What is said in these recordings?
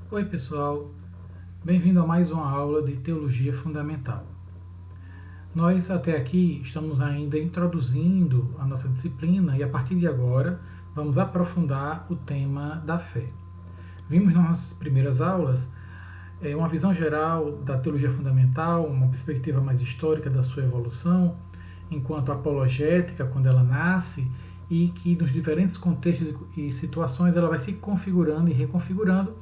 Oi pessoal, bem-vindo a mais uma aula de Teologia Fundamental. Nós até aqui estamos ainda introduzindo a nossa disciplina e a partir de agora vamos aprofundar o tema da fé. Vimos nas nossas primeiras aulas uma visão geral da teologia fundamental, uma perspectiva mais histórica da sua evolução, enquanto apologética, quando ela nasce, e que nos diferentes contextos e situações ela vai se configurando e reconfigurando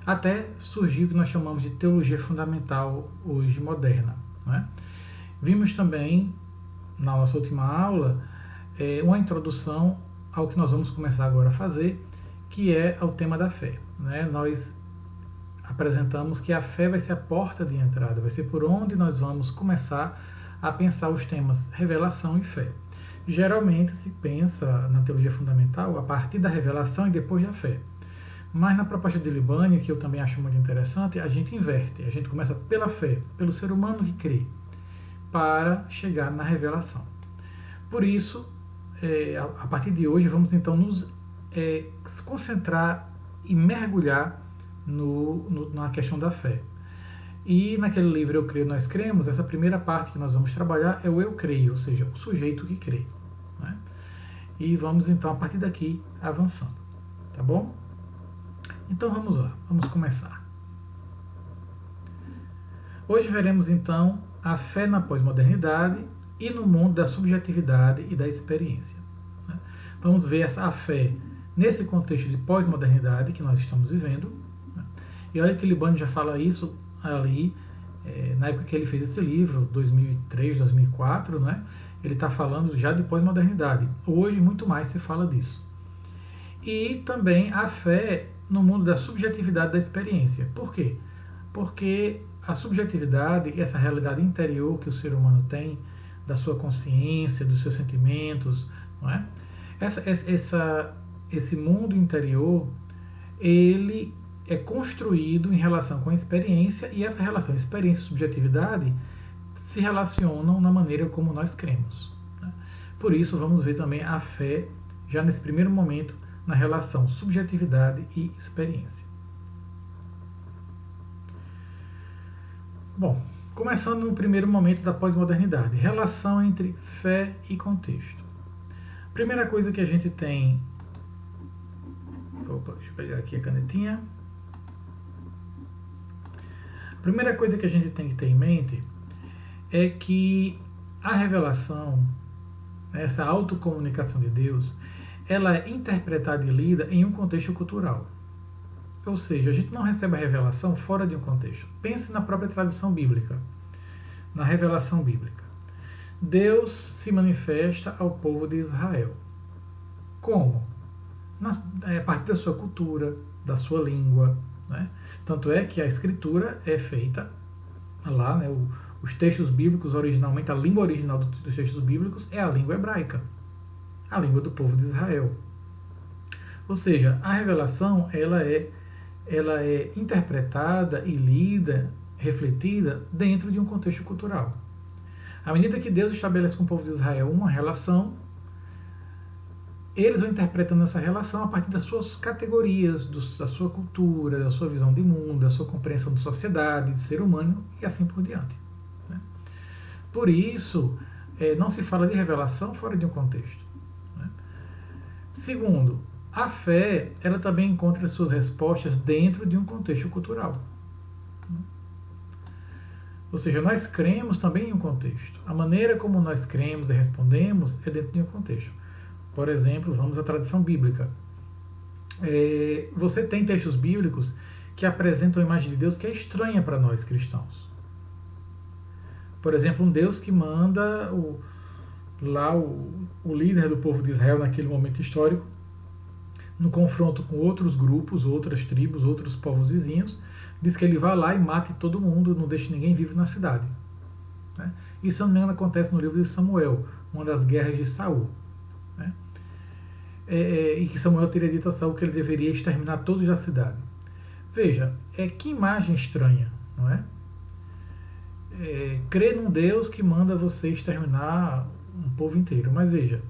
até surgir o que nós chamamos de teologia fundamental hoje moderna. Né? Vimos também, na nossa última aula, uma introdução ao que nós vamos começar agora a fazer, que é ao tema da fé. Né? Nós apresentamos que a fé vai ser a porta de entrada, vai ser por onde nós vamos começar a pensar os temas revelação e fé. Geralmente se pensa na teologia fundamental a partir da revelação e depois da fé. Mas na proposta de Libânio, que eu também acho muito interessante, a gente inverte. A gente começa pela fé, pelo ser humano que crê, para chegar na revelação. Por isso, a partir de hoje, vamos então nos concentrar e mergulhar na questão da fé. E naquele livro Eu Creio, Nós Cremos, essa primeira parte que nós vamos trabalhar é o eu creio, ou seja, o sujeito que crê. Né? E vamos então, a partir daqui, avançando. Tá bom? Então vamos lá, vamos começar. Hoje veremos então a fé na pós-modernidade e no mundo da subjetividade e da experiência. Vamos ver a fé nesse contexto de pós-modernidade que nós estamos vivendo. E olha que Libânio já fala isso ali, na época que ele fez esse livro, 2003, 2004, né? Ele está falando já de pós-modernidade. Hoje muito mais se fala disso. E também a fé no mundo da subjetividade da experiência. Por quê? Porque a subjetividade, essa realidade interior que o ser humano tem, da sua consciência, dos seus sentimentos, não é? Esse mundo interior, ele é construído em relação com a experiência, e essa relação experiência e subjetividade se relacionam na maneira como nós cremos. Né? Por isso, vamos ver também a fé, já nesse primeiro momento, na relação subjetividade e experiência. Bom, começando no primeiro momento da pós-modernidade, relação entre fé e contexto. Primeira coisa que a gente tem... Opa, deixa eu pegar aqui a canetinha. A primeira coisa que a gente tem que ter em mente é que a revelação, essa autocomunicação de Deus, ela é interpretada e lida em um contexto cultural. Ou seja, a gente não recebe a revelação fora de um contexto. Pense na própria tradição bíblica, na revelação bíblica. Deus se manifesta ao povo de Israel. Como? A partir da sua cultura, da sua língua. Né? Tanto é que a escritura é feita lá, né, os textos bíblicos originalmente, a língua original dos textos bíblicos é a língua hebraica, a língua do povo de Israel. Ou seja, a revelação ela é interpretada e lida, refletida dentro de um contexto cultural. À medida que Deus estabelece com o povo de Israel uma relação, eles vão interpretando essa relação a partir das suas categorias, da sua cultura, da sua visão de mundo, da sua compreensão de sociedade, de ser humano e assim por diante. Né? Por isso, não se fala de revelação fora de um contexto. Né? Segundo, a fé ela também encontra suas respostas dentro de um contexto cultural. Ou seja, nós cremos também em um contexto. A maneira como nós cremos e respondemos é dentro de um contexto. Por exemplo, vamos à tradição bíblica. Você tem textos bíblicos que apresentam a imagem de Deus que é estranha para nós cristãos. Por exemplo, um Deus que manda o líder do povo de Israel naquele momento histórico, no confronto com outros grupos, outras tribos, outros povos vizinhos, diz que ele vai lá e mata todo mundo, não deixa ninguém vivo na cidade. Né? Isso, se não me engano, acontece no livro de Samuel, uma das guerras de Saul. Né? E que Samuel teria dito a Saul que ele deveria exterminar todos da cidade. Veja, que imagem estranha, não é? Crer num Deus que manda você exterminar um povo inteiro. Mas veja,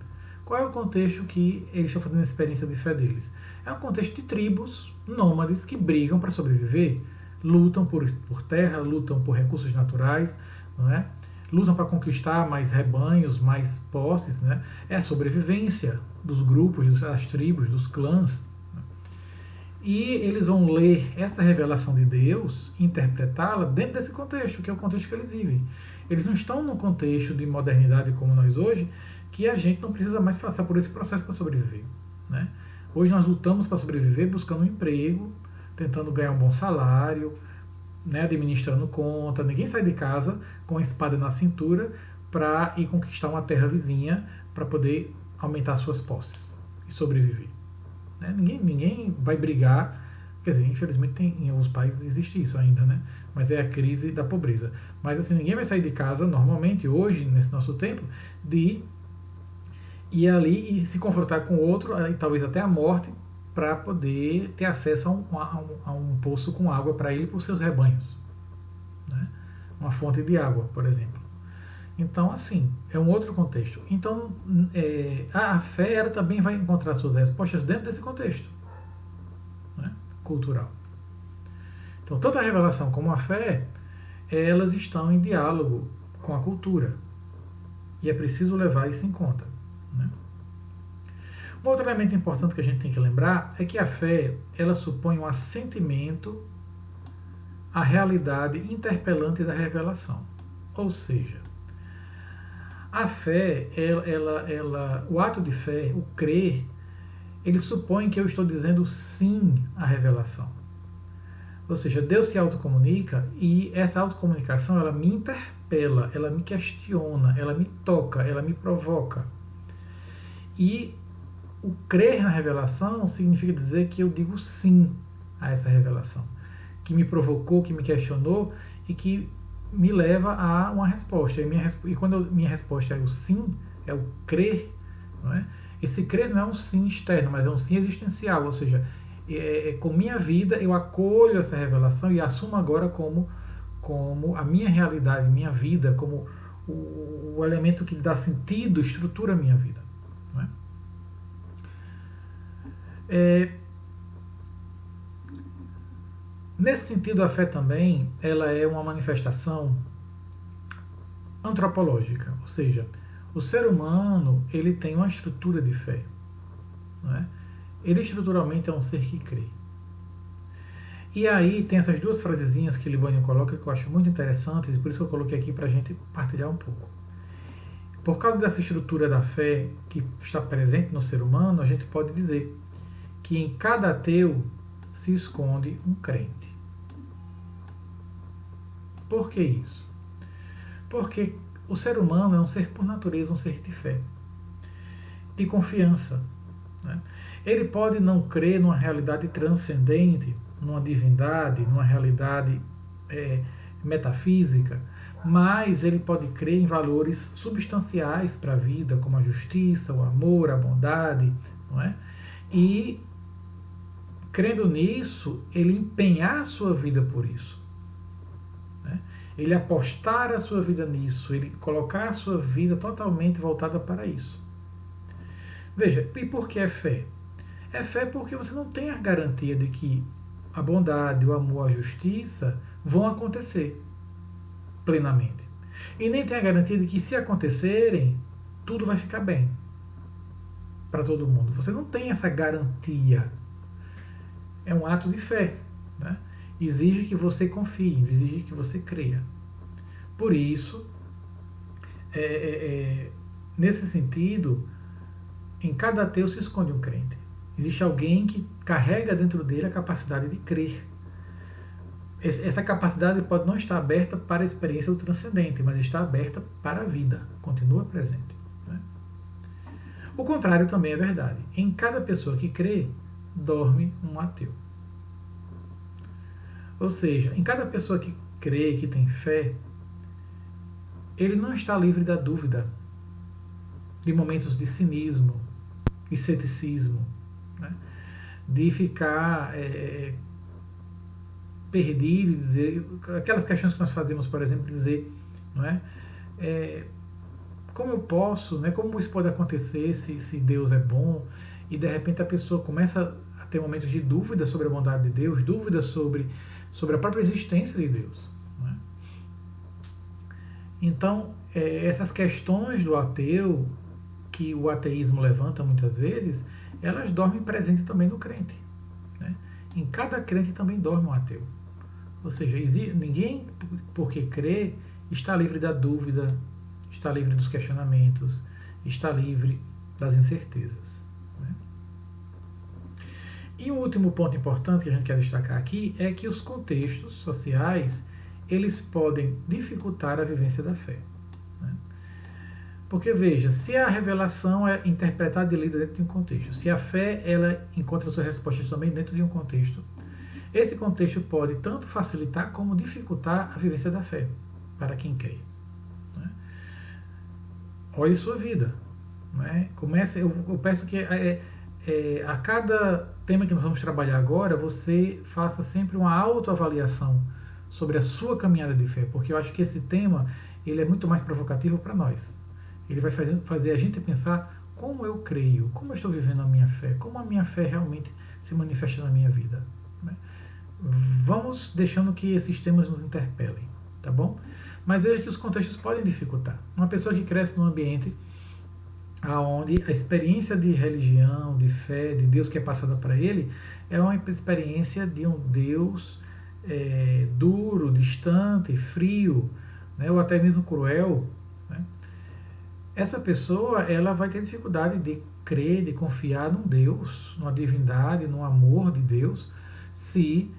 qual é o contexto que eles estão fazendo a experiência de fé deles? É um contexto de tribos nômades que brigam para sobreviver, lutam por terra, lutam por recursos naturais, não é? Lutam para conquistar mais rebanhos, mais posses, né? É a sobrevivência dos grupos, das tribos, dos clãs. E eles vão ler essa revelação de Deus, interpretá-la dentro desse contexto, que é o contexto que eles vivem. Eles não estão num contexto de modernidade como nós hoje, que a gente não precisa mais passar por esse processo para sobreviver. Né? Hoje nós lutamos para sobreviver buscando um emprego, tentando ganhar um bom salário, né, administrando conta. Ninguém sai de casa com a espada na cintura para ir conquistar uma terra vizinha para poder aumentar suas posses e sobreviver. Né? Ninguém vai brigar, quer dizer, infelizmente em alguns países existe isso ainda, né? Mas é a crise da pobreza. Mas assim, ninguém vai sair de casa normalmente hoje, nesse nosso tempo, de ir ali e se confrontar com outro, e talvez até a morte, para poder ter acesso a um poço com água para ele e para os seus rebanhos. Né? Uma fonte de água, por exemplo. Então, assim, é um outro contexto. Então, a fé ela também vai encontrar suas respostas dentro desse contexto, né, cultural. Então, tanto a revelação como a fé, elas estão em diálogo com a cultura. E é preciso levar isso em conta. Né? Um outro elemento importante que a gente tem que lembrar é que a fé, ela supõe um assentimento à realidade interpelante da revelação. Ou seja, a fé, o ato de fé, o crer, ele supõe que eu estou dizendo sim à revelação. Ou seja, Deus se autocomunica e essa autocomunicação ela me interpela, ela me questiona, ela me toca, ela me provoca. E o crer na revelação significa dizer que eu digo sim a essa revelação, que me provocou, que me questionou e que me leva a uma resposta. E quando minha resposta é o sim, é o crer, não é? Esse crer não é um sim externo, mas é um sim existencial, ou seja, com minha vida eu acolho essa revelação e assumo agora como a minha realidade, minha vida, como o elemento que dá sentido, estrutura a minha vida. Não é? Nesse sentido, a fé também ela é uma manifestação antropológica, ou seja, o ser humano ele tem uma estrutura de fé. Não é? Ele estruturalmente é um ser que crê. E aí tem essas duas frasezinhas que Libânio coloca que eu acho muito interessantes e por isso que eu coloquei aqui para a gente partilhar um pouco. Por causa dessa estrutura da fé que está presente no ser humano, a gente pode dizer que em cada ateu se esconde um crente. Por que isso? Porque o ser humano é um ser por natureza, um ser de fé, de confiança. Né? Ele pode não crer numa realidade transcendente, numa divindade, numa realidade metafísica, mas ele pode crer em valores substanciais para a vida, como a justiça, o amor, a bondade, não é? E crendo nisso, ele empenhar a sua vida por isso. Né? Ele apostar a sua vida nisso, ele colocar a sua vida totalmente voltada para isso. Veja, e por que é fé? É fé porque você não tem a garantia de que a bondade, o amor, a justiça vão acontecer plenamente. E nem tem a garantia de que se acontecerem, tudo vai ficar bem para todo mundo. Você não tem essa garantia. É um ato de fé. Né? Exige que você confie, exige que você creia. Por isso, nesse sentido, em cada ateu se esconde um crente. Existe alguém que carrega dentro dele a capacidade de crer. Essa capacidade pode não estar aberta para a experiência do transcendente, mas está aberta para a vida, continua presente. Né? O contrário também é verdade. Em cada pessoa que crê, dorme um ateu. Ou seja, em cada pessoa que crê, que tem fé, ele não está livre da dúvida, de momentos de cinismo e ceticismo, né? De ficar perdido, dizer aquelas questões que nós fazemos, por exemplo, dizer, não é? Como eu posso, né? Como isso pode acontecer se Deus é bom? E de repente a pessoa começa a ter momentos de dúvida sobre a bondade de Deus, dúvida sobre a própria existência de Deus. Né? Então, essas questões do ateu, que o ateísmo levanta muitas vezes, elas dormem presente também no crente. Né? Em cada crente também dorme um ateu. Ou seja, ninguém, porque crê, está livre da dúvida, está livre dos questionamentos, está livre das incertezas. Né? E um último ponto importante que a gente quer destacar aqui é que os contextos sociais, eles podem dificultar a vivência da fé. Né? Porque, veja, se a revelação é interpretada e lida dentro de um contexto, se a fé ela encontra suas respostas também dentro de um contexto, esse contexto pode tanto facilitar como dificultar a vivência da fé para quem quer. Né? Olhe sua vida. Né? Eu peço que a cada tema que nós vamos trabalhar agora, você faça sempre uma autoavaliação sobre a sua caminhada de fé, porque eu acho que esse tema ele é muito mais provocativo para nós. Ele vai fazer a gente pensar como eu creio, como eu estou vivendo a minha fé, como a minha fé realmente se manifesta na minha vida. Né? Vamos deixando que esses temas nos interpelem, tá bom? Mas veja que os contextos podem dificultar. Uma pessoa que cresce num ambiente onde a experiência de religião, de fé, de Deus que é passada para ele, é uma experiência de um Deus duro, distante, frio, né, ou até mesmo cruel. Né? Essa pessoa ela vai ter dificuldade de crer, de confiar num Deus, numa divindade, num amor de Deus, se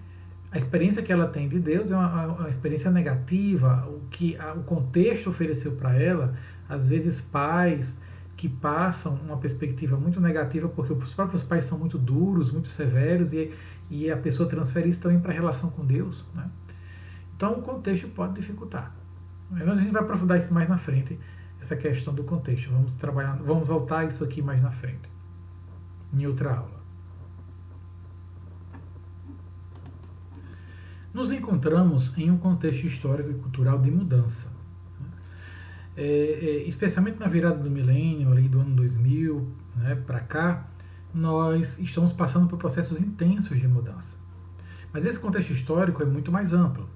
a experiência que ela tem de Deus é uma experiência negativa, o contexto ofereceu para ela, às vezes pais que passam uma perspectiva muito negativa, porque os próprios pais são muito duros, muito severos, e a pessoa transfere isso também para a relação com Deus. Né? Então o contexto pode dificultar. Mas a gente vai aprofundar isso mais na frente, essa questão do contexto. Vamos voltar a isso aqui mais na frente, em outra aula. Nos encontramos em um contexto histórico e cultural de mudança. Especialmente na virada do milênio, ali do ano 2000, né, para cá, nós estamos passando por processos intensos de mudança. Mas esse contexto histórico é muito mais amplo.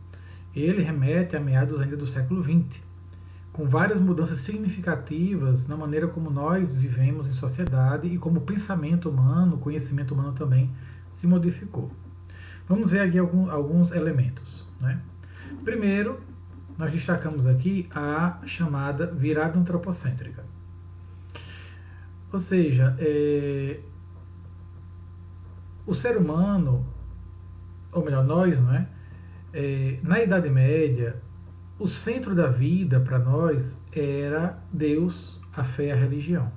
Ele remete a meados ainda do século XX, com várias mudanças significativas na maneira como nós vivemos em sociedade e como o pensamento humano, o conhecimento humano também se modificou. Vamos ver aqui alguns elementos. Né? Primeiro, nós destacamos aqui a chamada virada antropocêntrica. Ou seja, o ser humano, ou melhor, nós, né, na Idade Média, o centro da vida para nós era Deus, a fé e a religião.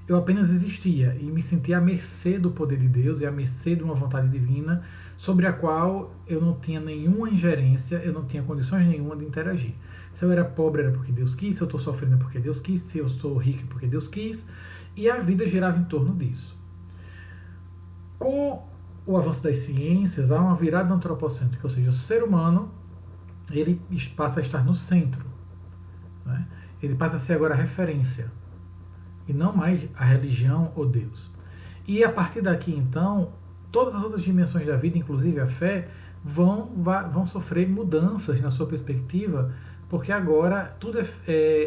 Eu apenas existia e me sentia à mercê do poder de Deus e à mercê de uma vontade divina sobre a qual eu não tinha nenhuma ingerência, eu não tinha condições nenhuma de interagir. Se eu era pobre era porque Deus quis, se eu estou sofrendo é porque Deus quis, se eu sou rico é porque Deus quis, e a vida girava em torno disso. Com o avanço das ciências, há uma virada antropocêntrica, ou seja, o ser humano ele passa a estar no centro. Né? Ele passa a ser agora a referência, e não mais a religião ou Deus. E a partir daqui, então, todas as outras dimensões da vida, inclusive a fé, vão sofrer mudanças na sua perspectiva, porque agora tudo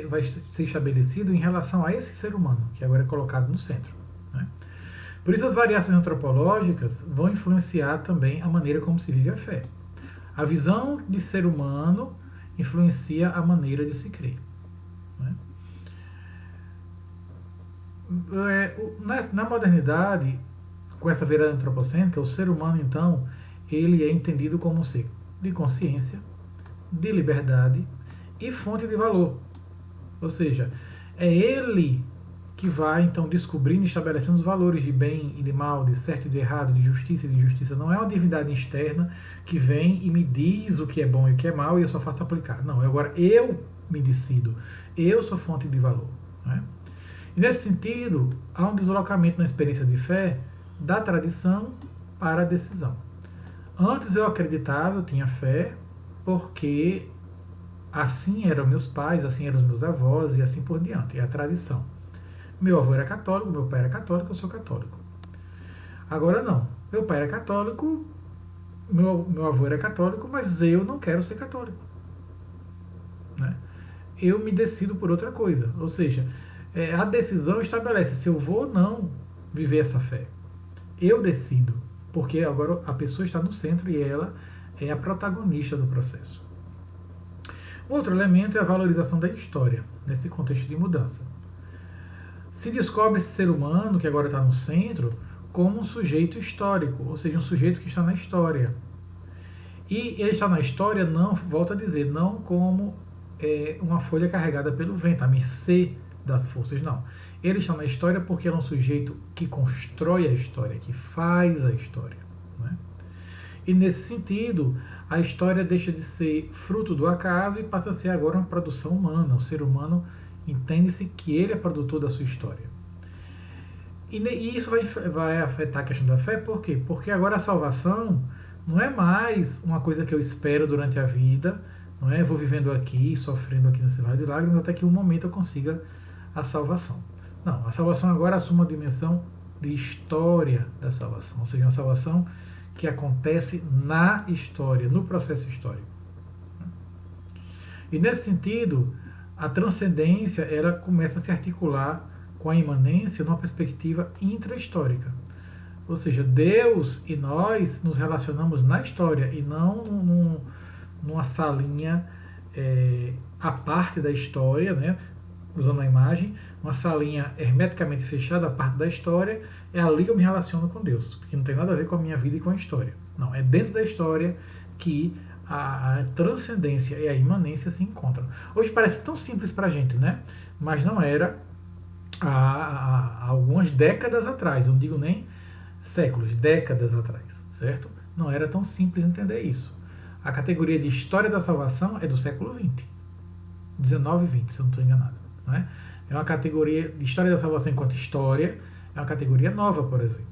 vai ser estabelecido em relação a esse ser humano, que agora é colocado no centro. Né? Por isso as variações antropológicas vão influenciar também a maneira como se vive a fé. A visão de ser humano influencia a maneira de se crer. Né? Na modernidade, com essa virada antropocêntrica, o ser humano, então, ele é entendido como um ser de consciência, de liberdade e fonte de valor. Ou seja, é ele que vai, então, descobrindo e estabelecendo os valores de bem e de mal, de certo e de errado, de justiça e de injustiça. Não é uma divindade externa que vem e me diz o que é bom e o que é mal e eu só faço aplicar. Não, agora eu me decido. Eu sou fonte de valor. Né? E nesse sentido, há um deslocamento na experiência de fé da tradição para a decisão. Antes eu acreditava, eu tinha fé, porque assim eram meus pais, assim eram os meus avós e assim por diante. É a tradição. Meu avô era católico, meu pai era católico, eu sou católico. Agora não. Meu pai era católico, meu avô era católico, mas eu não quero ser católico. Né? Eu me decido por outra coisa. Ou seja, a decisão estabelece se eu vou ou não viver essa fé. Eu decido, porque agora a pessoa está no centro e ela é a protagonista do processo. Outro elemento é a valorização da história, nesse contexto de mudança. Se descobre esse ser humano, que agora está no centro, como um sujeito histórico, ou seja, um sujeito que está na história. E ele está na história, não, volto a dizer, não como uma folha carregada pelo vento, a mercê das forças, não. Ele está na história porque ele é um sujeito que constrói a história, que faz a história. Né? E nesse sentido, a história deixa de ser fruto do acaso e passa a ser agora uma produção humana. O ser humano entende-se que ele é produtor da sua história. E isso vai afetar a questão da fé, por quê? Porque agora a salvação não é mais uma coisa que eu espero durante a vida, não é? Vou vivendo aqui, sofrendo aqui nesse lado de lágrimas, até que um momento eu consiga a salvação. Não, a salvação agora assume uma dimensão de história da salvação, ou seja, uma salvação que acontece na história, no processo histórico. E nesse sentido, a transcendência ela começa a se articular com a imanência numa perspectiva intra-histórica. Ou seja, Deus e nós nos relacionamos na história e não numa salinha à parte da história, né? Usando a imagem, uma salinha hermeticamente fechada, a parte da história, é ali que eu me relaciono com Deus, porque não tem nada a ver com a minha vida e com a história. Não, é dentro da história que a transcendência e a imanência se encontram. Hoje parece tão simples para a gente, né? Mas não era há algumas décadas atrás, não digo nem séculos, décadas atrás, certo? Não era tão simples entender isso. A categoria de história da salvação é do século XX, 19 e 20, se eu não estou enganado. Né? É uma categoria de história da salvação enquanto história, é uma categoria nova, por exemplo.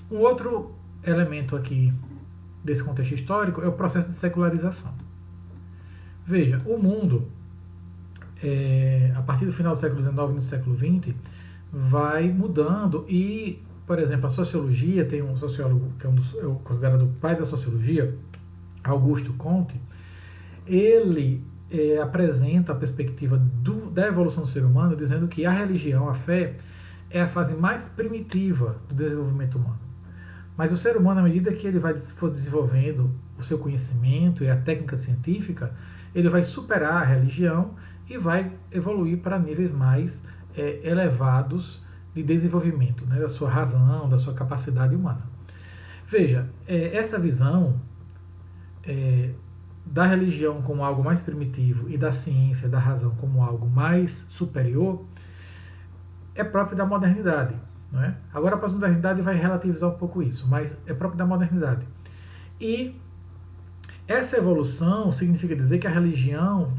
Um outro elemento aqui desse contexto histórico é o processo de secularização. Veja, o mundo, a partir do final do século XIX e no século XX, vai mudando e, por exemplo, a sociologia, tem um sociólogo que é considerado o pai da sociologia, Augusto Comte, ele apresenta a perspectiva da evolução do ser humano, dizendo que a religião, a fé, é a fase mais primitiva do desenvolvimento humano. Mas o ser humano, à medida que ele for desenvolvendo o seu conhecimento e a técnica científica, ele vai superar a religião e vai evoluir para níveis mais elevados de desenvolvimento, né, da sua razão, da sua capacidade humana. Veja, essa visão da religião como algo mais primitivo e da ciência, da razão como algo mais superior, é próprio da modernidade. Não é? Agora a pós-modernidade vai relativizar um pouco isso, mas é próprio da modernidade. E essa evolução significa dizer que a religião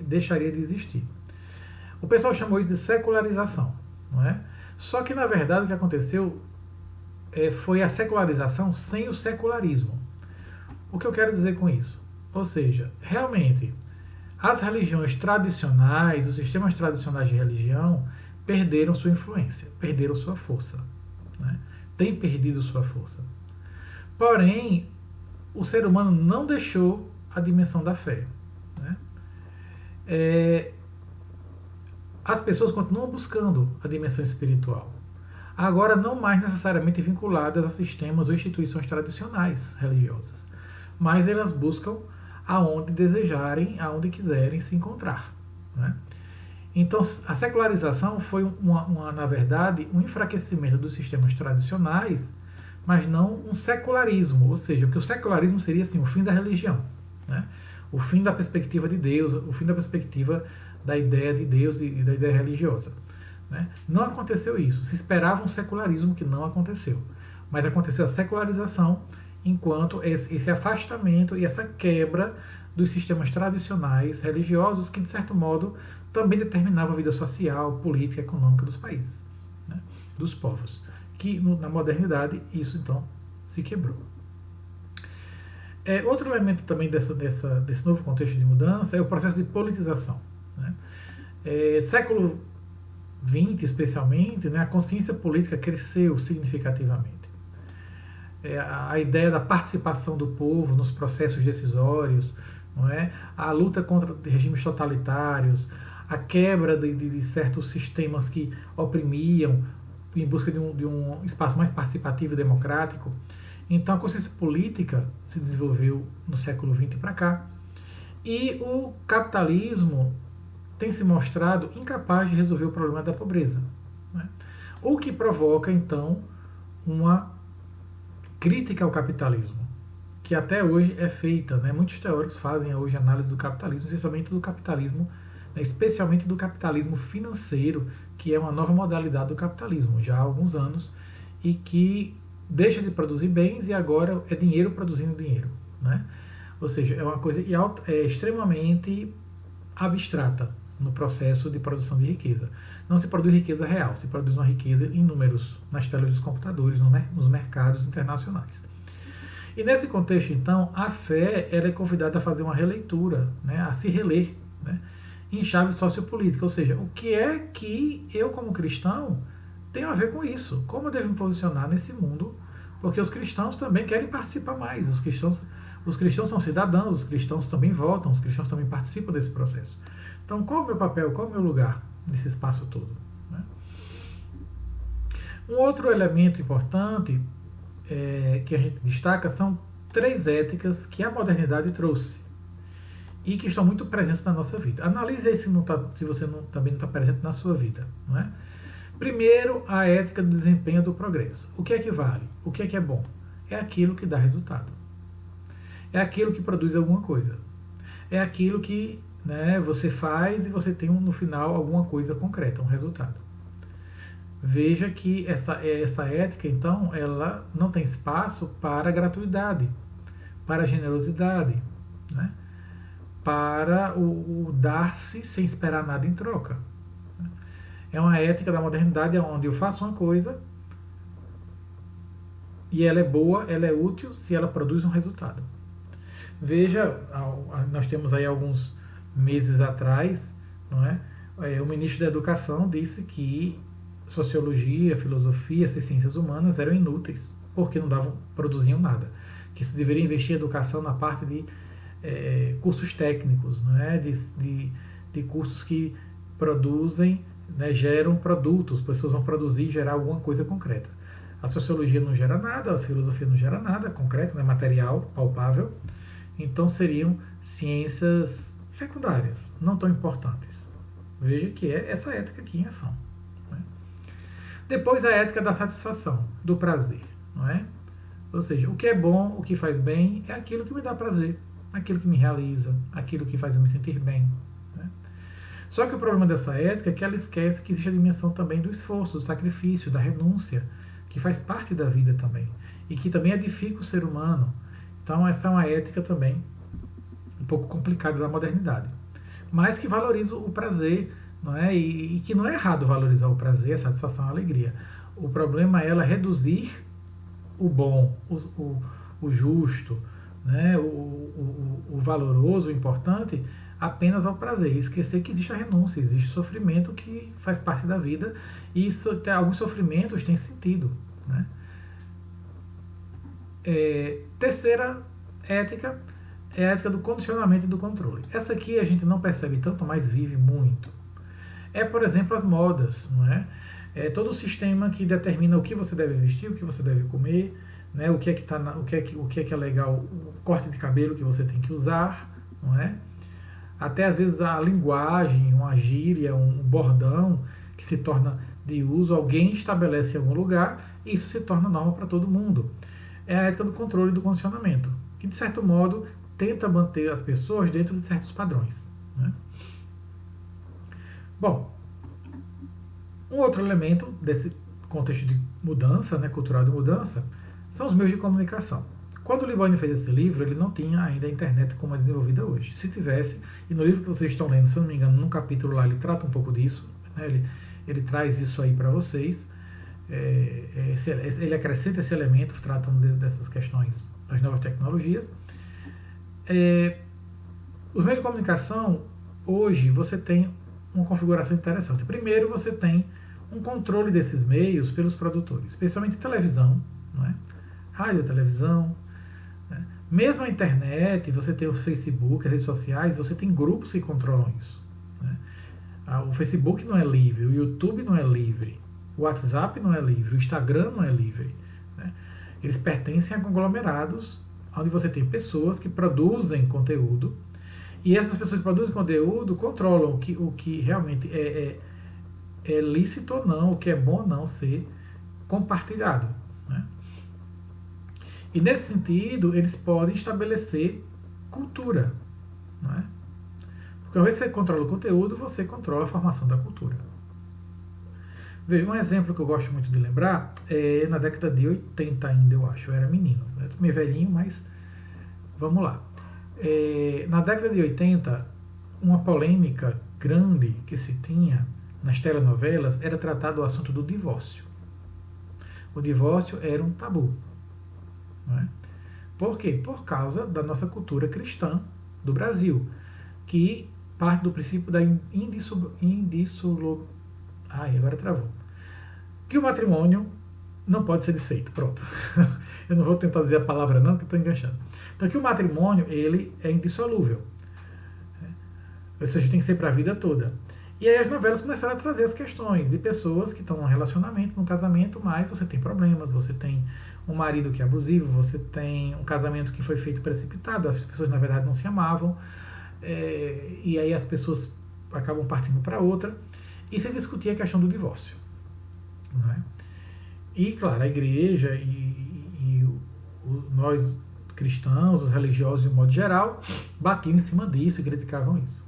deixaria de existir. O pessoal chamou isso de secularização. Não é? Só que, na verdade, o que aconteceu foi a secularização sem o secularismo. O que eu quero dizer com isso? Ou seja, realmente, as religiões tradicionais, os sistemas tradicionais de religião, perderam sua influência, perderam sua força. Né? Tem perdido sua força. Porém, o ser humano não deixou a dimensão da fé. Né? As pessoas continuam buscando a dimensão espiritual. Agora, não mais necessariamente vinculadas a sistemas ou instituições tradicionais religiosas, mas elas buscam aonde desejarem, aonde quiserem se encontrar. Né? Então, a secularização foi, na verdade, um enfraquecimento dos sistemas tradicionais, mas não um secularismo, ou seja, porque o secularismo seria assim, o fim da religião, né? O fim da perspectiva de Deus, o fim da perspectiva da ideia de Deus e da ideia religiosa. Né? Não aconteceu isso. Se esperava um secularismo que não aconteceu. Mas aconteceu a secularização enquanto esse afastamento e essa quebra dos sistemas tradicionais religiosos que, de certo modo, também determinavam a vida social, política e econômica dos países, né? Dos povos. Que na modernidade isso, então, se quebrou. Outro elemento também desse novo contexto de mudança é o processo de politização. Né? Século XX, especialmente, né, a consciência política cresceu significativamente. a ideia da participação do povo nos processos decisórios, não é? A luta contra regimes totalitários, a quebra de certos sistemas que oprimiam em busca de um espaço mais participativo e democrático. Então a consciência política se desenvolveu no século XX para cá. E o capitalismo tem se mostrado incapaz de resolver o problema da pobreza, né? O que provoca, então, uma crítica ao capitalismo, que até hoje é feita, né? Muitos teóricos fazem hoje análise do capitalismo, especialmente do capitalismo, né? Especialmente do capitalismo financeiro, que é uma nova modalidade do capitalismo, já há alguns anos, e que deixa de produzir bens e agora é dinheiro produzindo dinheiro, né? Ou seja, é uma coisa extremamente abstrata no processo de produção de riqueza. Não se produz riqueza real, se produz uma riqueza em números nas telas dos computadores, nos mercados internacionais. E nesse contexto, então, a fé ela é convidada a fazer uma releitura, né, a se reler, né, em chave sociopolítica, ou seja, o que é que eu, como cristão, tenho a ver com isso? Como eu devo me posicionar nesse mundo? Porque os cristãos também querem participar mais, os cristãos são cidadãos, os cristãos também votam, os cristãos também participam desse processo. Então, qual é o meu papel, qual é o meu lugar nesse espaço todo, né? Um outro elemento importante que a gente destaca são 3 éticas que a modernidade trouxe e que estão muito presentes na nossa vida. Analise aí se você também não está presente na sua vida, não é? Primeiro, a ética do desempenho do progresso. O que é que vale? O que é bom? É aquilo que dá resultado. É aquilo que produz alguma coisa. É aquilo que, né, você faz e você tem no final alguma coisa concreta, um resultado. Veja que essa ética, então, ela não tem espaço para gratuidade, para generosidade, né, para o dar-se sem esperar nada em troca. É uma ética da modernidade onde eu faço uma coisa e ela é boa, ela é útil se ela produz um resultado. Veja, nós temos aí alguns meses atrás, não é? O ministro da Educação disse que sociologia, filosofia, essas ciências humanas eram inúteis, porque não produziam nada. Que se deveria investir em educação na parte de cursos técnicos, não é? de cursos que produzem, né, geram produtos, as pessoas vão produzir e gerar alguma coisa concreta. A sociologia não gera nada, a filosofia não gera nada concreto, né, material, palpável. Então seriam ciências secundárias, não tão importantes. Veja que é essa ética aqui em ação, né? Depois a ética da satisfação, do prazer, não é? Ou seja, o que é bom, o que faz bem, é aquilo que me dá prazer, aquilo que me realiza, aquilo que faz eu me sentir bem, né? Só que o problema dessa ética é que ela esquece que existe a dimensão também do esforço, do sacrifício, da renúncia, que faz parte da vida também, e que também edifica o ser humano. Então essa é uma ética também um pouco complicada da modernidade, mas que valoriza o prazer, não é? E que não é errado valorizar o prazer, a satisfação, a alegria. O problema é ela reduzir o bom, o justo, né? o valoroso, o importante, apenas ao prazer. E esquecer que existe a renúncia, existe sofrimento que faz parte da vida e alguns sofrimentos têm sentido, né? Terceira ética é a ética do condicionamento e do controle. Essa aqui a gente não percebe tanto, mas vive muito. É, por exemplo, as modas, não é? É todo o sistema que determina o que você deve vestir, o que você deve comer, né? O que é legal, o corte de cabelo que você tem que usar, não é? Até às vezes a linguagem, uma gíria, um bordão que se torna de uso, alguém estabelece em algum lugar e isso se torna norma para todo mundo. É a ética do controle e do condicionamento, que de certo modo tenta manter as pessoas dentro de certos padrões, né? Bom, um outro elemento desse contexto de mudança, né, cultural de mudança, são os meios de comunicação. Quando o Liboni fez esse livro, ele não tinha ainda a internet como é desenvolvida hoje. Se tivesse, e no livro que vocês estão lendo, se eu não me engano, num capítulo lá, ele trata um pouco disso, né, ele traz isso aí para vocês. Ele acrescenta esse elemento, tratando dessas questões das novas tecnologias. Os meios de comunicação, hoje, você tem uma configuração interessante. Primeiro, você tem um controle desses meios pelos produtores, especialmente televisão, não é? rádio, televisão, né? Mesmo a internet, você tem o Facebook, as redes sociais, você tem grupos que controlam isso, né? O Facebook não é livre, o YouTube não é livre, o WhatsApp não é livre, o Instagram não é livre, né? Eles pertencem a conglomerados onde você tem pessoas que produzem conteúdo e essas pessoas que produzem conteúdo controlam o que realmente é lícito ou não, o que é bom ou não ser compartilhado, né? E nesse sentido, eles podem estabelecer cultura, né? Porque ao invés de você controla o conteúdo, você controla a formação da cultura. Veja, um exemplo que eu gosto muito de lembrar é na década de 80 ainda, eu acho. Eu era menino, eu tô meio velhinho, mas vamos lá. Na década de 80, uma polêmica grande que se tinha nas telenovelas era tratado o assunto do divórcio. O divórcio era um tabu, não é? Por quê? Por causa da nossa cultura cristã do Brasil, que parte do princípio da agora travou. Que o matrimônio não pode ser desfeito. Pronto. Eu não vou tentar dizer a palavra não, que estou enganchando. Então, que o matrimônio, ele é indissolúvel. Ou seja, tem que ser para a vida toda. E aí as novelas começaram a trazer as questões de pessoas que estão num relacionamento, num casamento, mas você tem problemas, você tem um marido que é abusivo, você tem um casamento que foi feito precipitado, as pessoas na verdade não se amavam, e aí as pessoas acabam partindo para outra, e se discutia a questão do divórcio, não é? E claro, a igreja nós cristãos, os religiosos de um modo geral, batiam em cima disso e criticavam isso.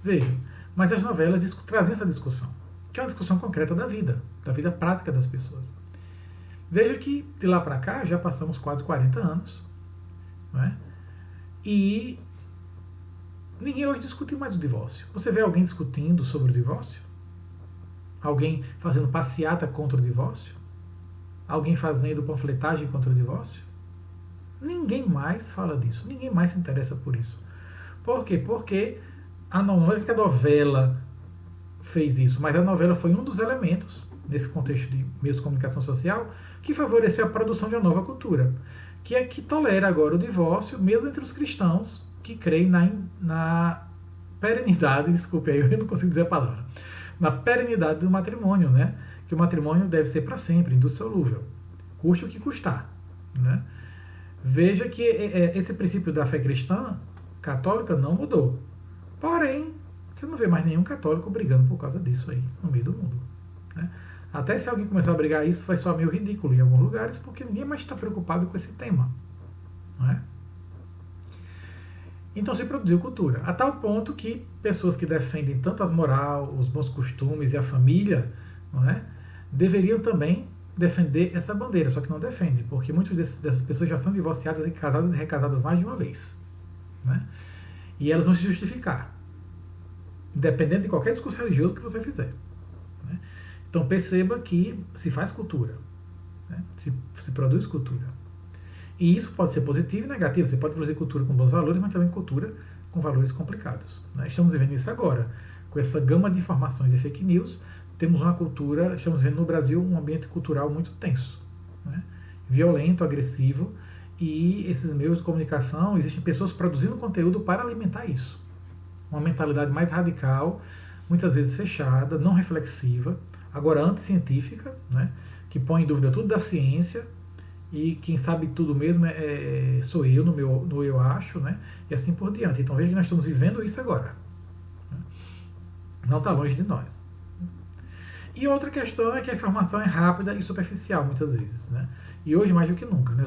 Vejam, mas as novelas traziam essa discussão, que é uma discussão concreta da vida prática das pessoas. Veja que de lá para cá já passamos quase 40 anos, não é? E ninguém hoje discute mais o divórcio. Você vê alguém discutindo sobre o divórcio? Alguém fazendo passeata contra o divórcio? Alguém fazendo panfletagem contra o divórcio? Ninguém mais fala disso, ninguém mais se interessa por isso. Por quê? Porque não é que a novela fez isso, mas a novela foi um dos elementos, nesse contexto de meios de comunicação social, que favoreceu a produção de uma nova cultura, que é que tolera agora o divórcio, mesmo entre os cristãos que creem na perenidade, desculpe aí, eu não consigo dizer a palavra, na perenidade do matrimônio, né? Que o matrimônio deve ser para sempre, indissolúvel, custe o que custar, né? Veja que esse princípio da fé cristã católica não mudou. Porém, você não vê mais nenhum católico brigando por causa disso aí, no meio do mundo, né? Até se alguém começar a brigar isso, vai soar meio ridículo em alguns lugares, porque ninguém mais está preocupado com esse tema, não é? Então se produziu cultura, a tal ponto que pessoas que defendem tanto as moral, os bons costumes e a família, não é, deveriam também defender essa bandeira, só que não defendem, porque muitas dessas pessoas já são divorciadas e casadas e recasadas mais de uma vez, né? E elas vão se justificar, independente de qualquer discurso religioso que você fizer, né? Então perceba que se faz cultura, né? se produz cultura. E isso pode ser positivo e negativo. Você pode produzir cultura com bons valores, mas também cultura com valores complicados, né? Estamos vivendo isso agora. Com essa gama de informações e fake news, temos uma cultura, estamos vendo no Brasil um ambiente cultural muito tenso, né? Violento, agressivo, e esses meios de comunicação, existem pessoas produzindo conteúdo para alimentar isso. Uma mentalidade mais radical, muitas vezes fechada, não reflexiva, agora anticientífica, né? Que põe em dúvida tudo da ciência, e quem sabe tudo mesmo sou eu, no eu acho, né? E assim por diante. Então veja que nós estamos vivendo isso agora, né? Não está longe de nós. E outra questão é que a informação é rápida e superficial, muitas vezes, né? E hoje mais do que nunca, né?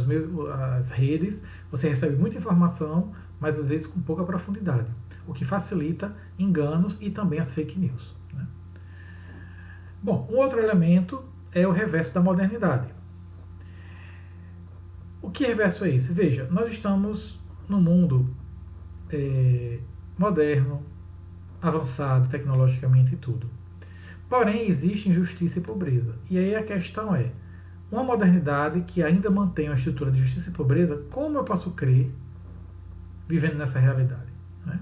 As redes, você recebe muita informação, mas às vezes com pouca profundidade, o que facilita enganos e também as fake news, né? Bom, um outro elemento é o reverso da modernidade. O que reverso é esse? Veja, nós estamos num mundo moderno, avançado tecnologicamente e tudo. Porém, existe injustiça e pobreza. E aí a questão é, uma modernidade que ainda mantém uma estrutura de justiça e pobreza, como eu posso crer vivendo nessa realidade, né?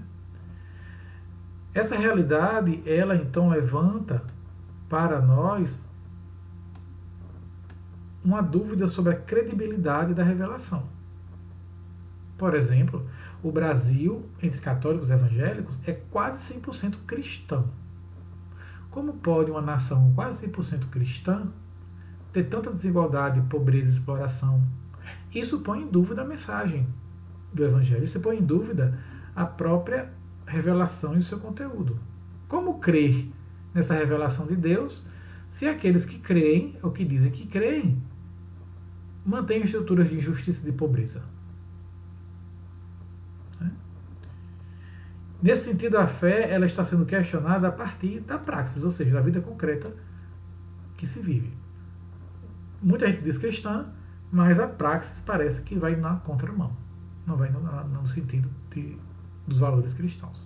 Essa realidade, ela então levanta para nós uma dúvida sobre a credibilidade da revelação. Por exemplo, o Brasil, entre católicos e evangélicos, é quase 100% cristão. Como pode uma nação quase 100% cristã ter tanta desigualdade, pobreza e exploração? Isso põe em dúvida a mensagem do Evangelho, isso põe em dúvida a própria revelação e o seu conteúdo. Como crer nessa revelação de Deus se aqueles que creem, ou que dizem que creem, mantêm estruturas de injustiça e de pobreza? Nesse sentido, a fé ela está sendo questionada a partir da praxis, ou seja, da vida concreta que se vive. Muita gente diz cristã, mas a praxis parece que vai na contramão, não vai no sentido dos valores cristãos.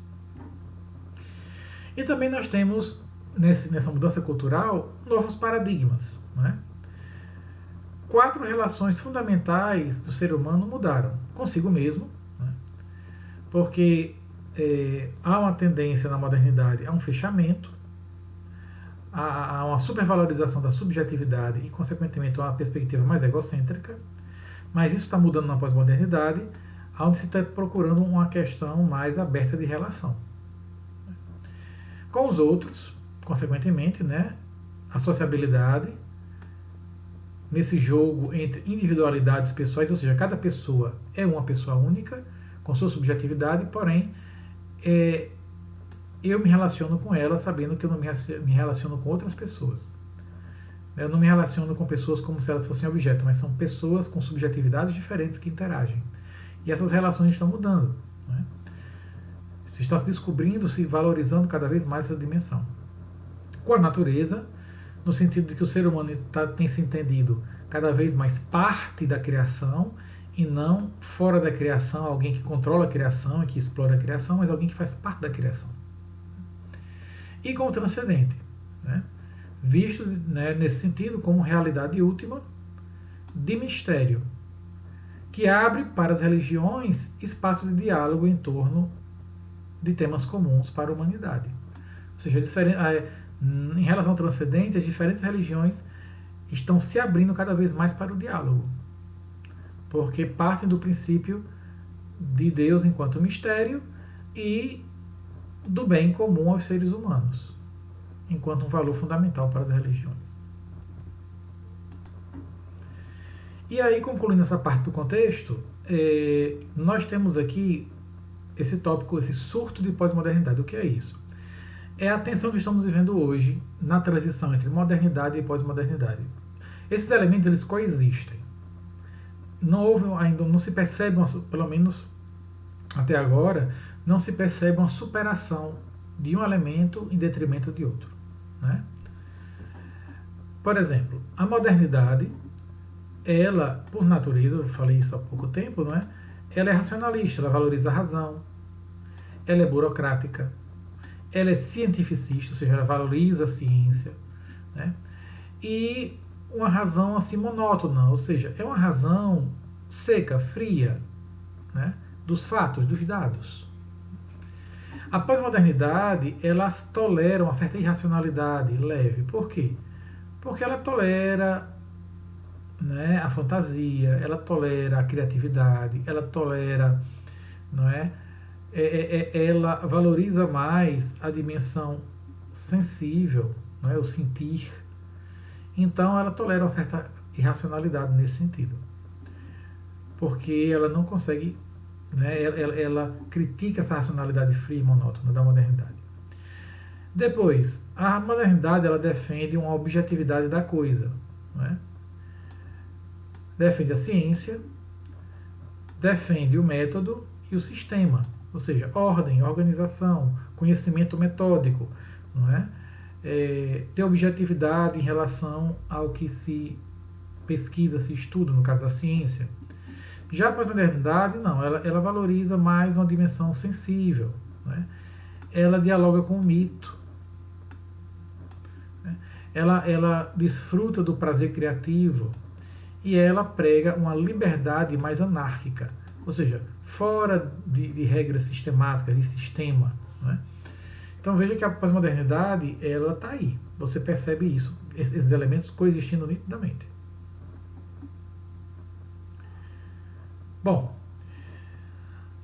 E também nós temos, nessa mudança cultural, novos paradigmas. Né? 4 relações fundamentais do ser humano mudaram consigo mesmo, né? Porque há uma tendência na modernidade a um fechamento, a uma supervalorização da subjetividade e, consequentemente, a uma perspectiva mais egocêntrica, mas isso está mudando na pós-modernidade, onde se está procurando uma questão mais aberta de relação. Com os outros, consequentemente, né, a sociabilidade, nesse jogo entre individualidades pessoais, ou seja, cada pessoa é uma pessoa única, com sua subjetividade, porém, eu me relaciono com ela sabendo que eu não me relaciono com outras pessoas. Eu não me relaciono com pessoas como se elas fossem objeto, mas são pessoas com subjetividades diferentes que interagem. E essas relações estão mudando. Né? Se está se descobrindo, se valorizando cada vez mais essa dimensão. Com a natureza, no sentido de que o ser humano tem se entendido cada vez mais parte da criação, e não fora da criação, alguém que controla a criação e que explora a criação, mas alguém que faz parte da criação. E com o transcendente, né? Visto, né, nesse sentido como realidade última de mistério, que abre para as religiões espaço de diálogo em torno de temas comuns para a humanidade. Ou seja, em relação ao transcendente, as diferentes religiões estão se abrindo cada vez mais para o diálogo, porque partem do princípio de Deus enquanto mistério e do bem comum aos seres humanos, enquanto um valor fundamental para as religiões. E aí, concluindo essa parte do contexto, nós temos aqui esse tópico, esse surto de pós-modernidade. O que é isso? É a tensão que estamos vivendo hoje na transição entre modernidade e pós-modernidade. Esses elementos, eles coexistem. Não houve ainda, não se percebe, pelo menos até agora, não se percebe uma superação de um elemento em detrimento de outro. Né? Por exemplo, a modernidade, ela, por natureza, eu falei isso há pouco tempo, não é? Ela é racionalista, ela valoriza a razão, ela é burocrática, ela é cientificista, ou seja, ela valoriza a ciência, né? E uma razão assim monótona, ou seja, é uma razão seca, fria, né? Dos fatos, dos dados. A pós-modernidade, ela tolera uma certa irracionalidade leve. Por quê? Porque ela tolera, né, a fantasia, ela tolera a criatividade, ela tolera, não é? Ela valoriza mais a dimensão sensível, não é? O sentir. Então ela tolera uma certa irracionalidade nesse sentido, porque ela não consegue, né, ela critica essa racionalidade fria e monótona da modernidade. Depois, a modernidade, ela defende uma objetividade da coisa, não é? Defende a ciência, defende o método e o sistema, ou seja, ordem, organização, conhecimento metódico, não é? Ter objetividade em relação ao que se pesquisa, se estuda, no caso da ciência. Já a pós-modernidade, não, ela valoriza mais uma dimensão sensível, né? Ela dialoga com o mito, né? Ela desfruta do prazer criativo e ela prega uma liberdade mais anárquica, ou seja, fora de regras sistemáticas, de sistema, né? Então veja que a pós-modernidade, ela está aí. Você percebe isso, esses elementos coexistindo nitidamente. Bom,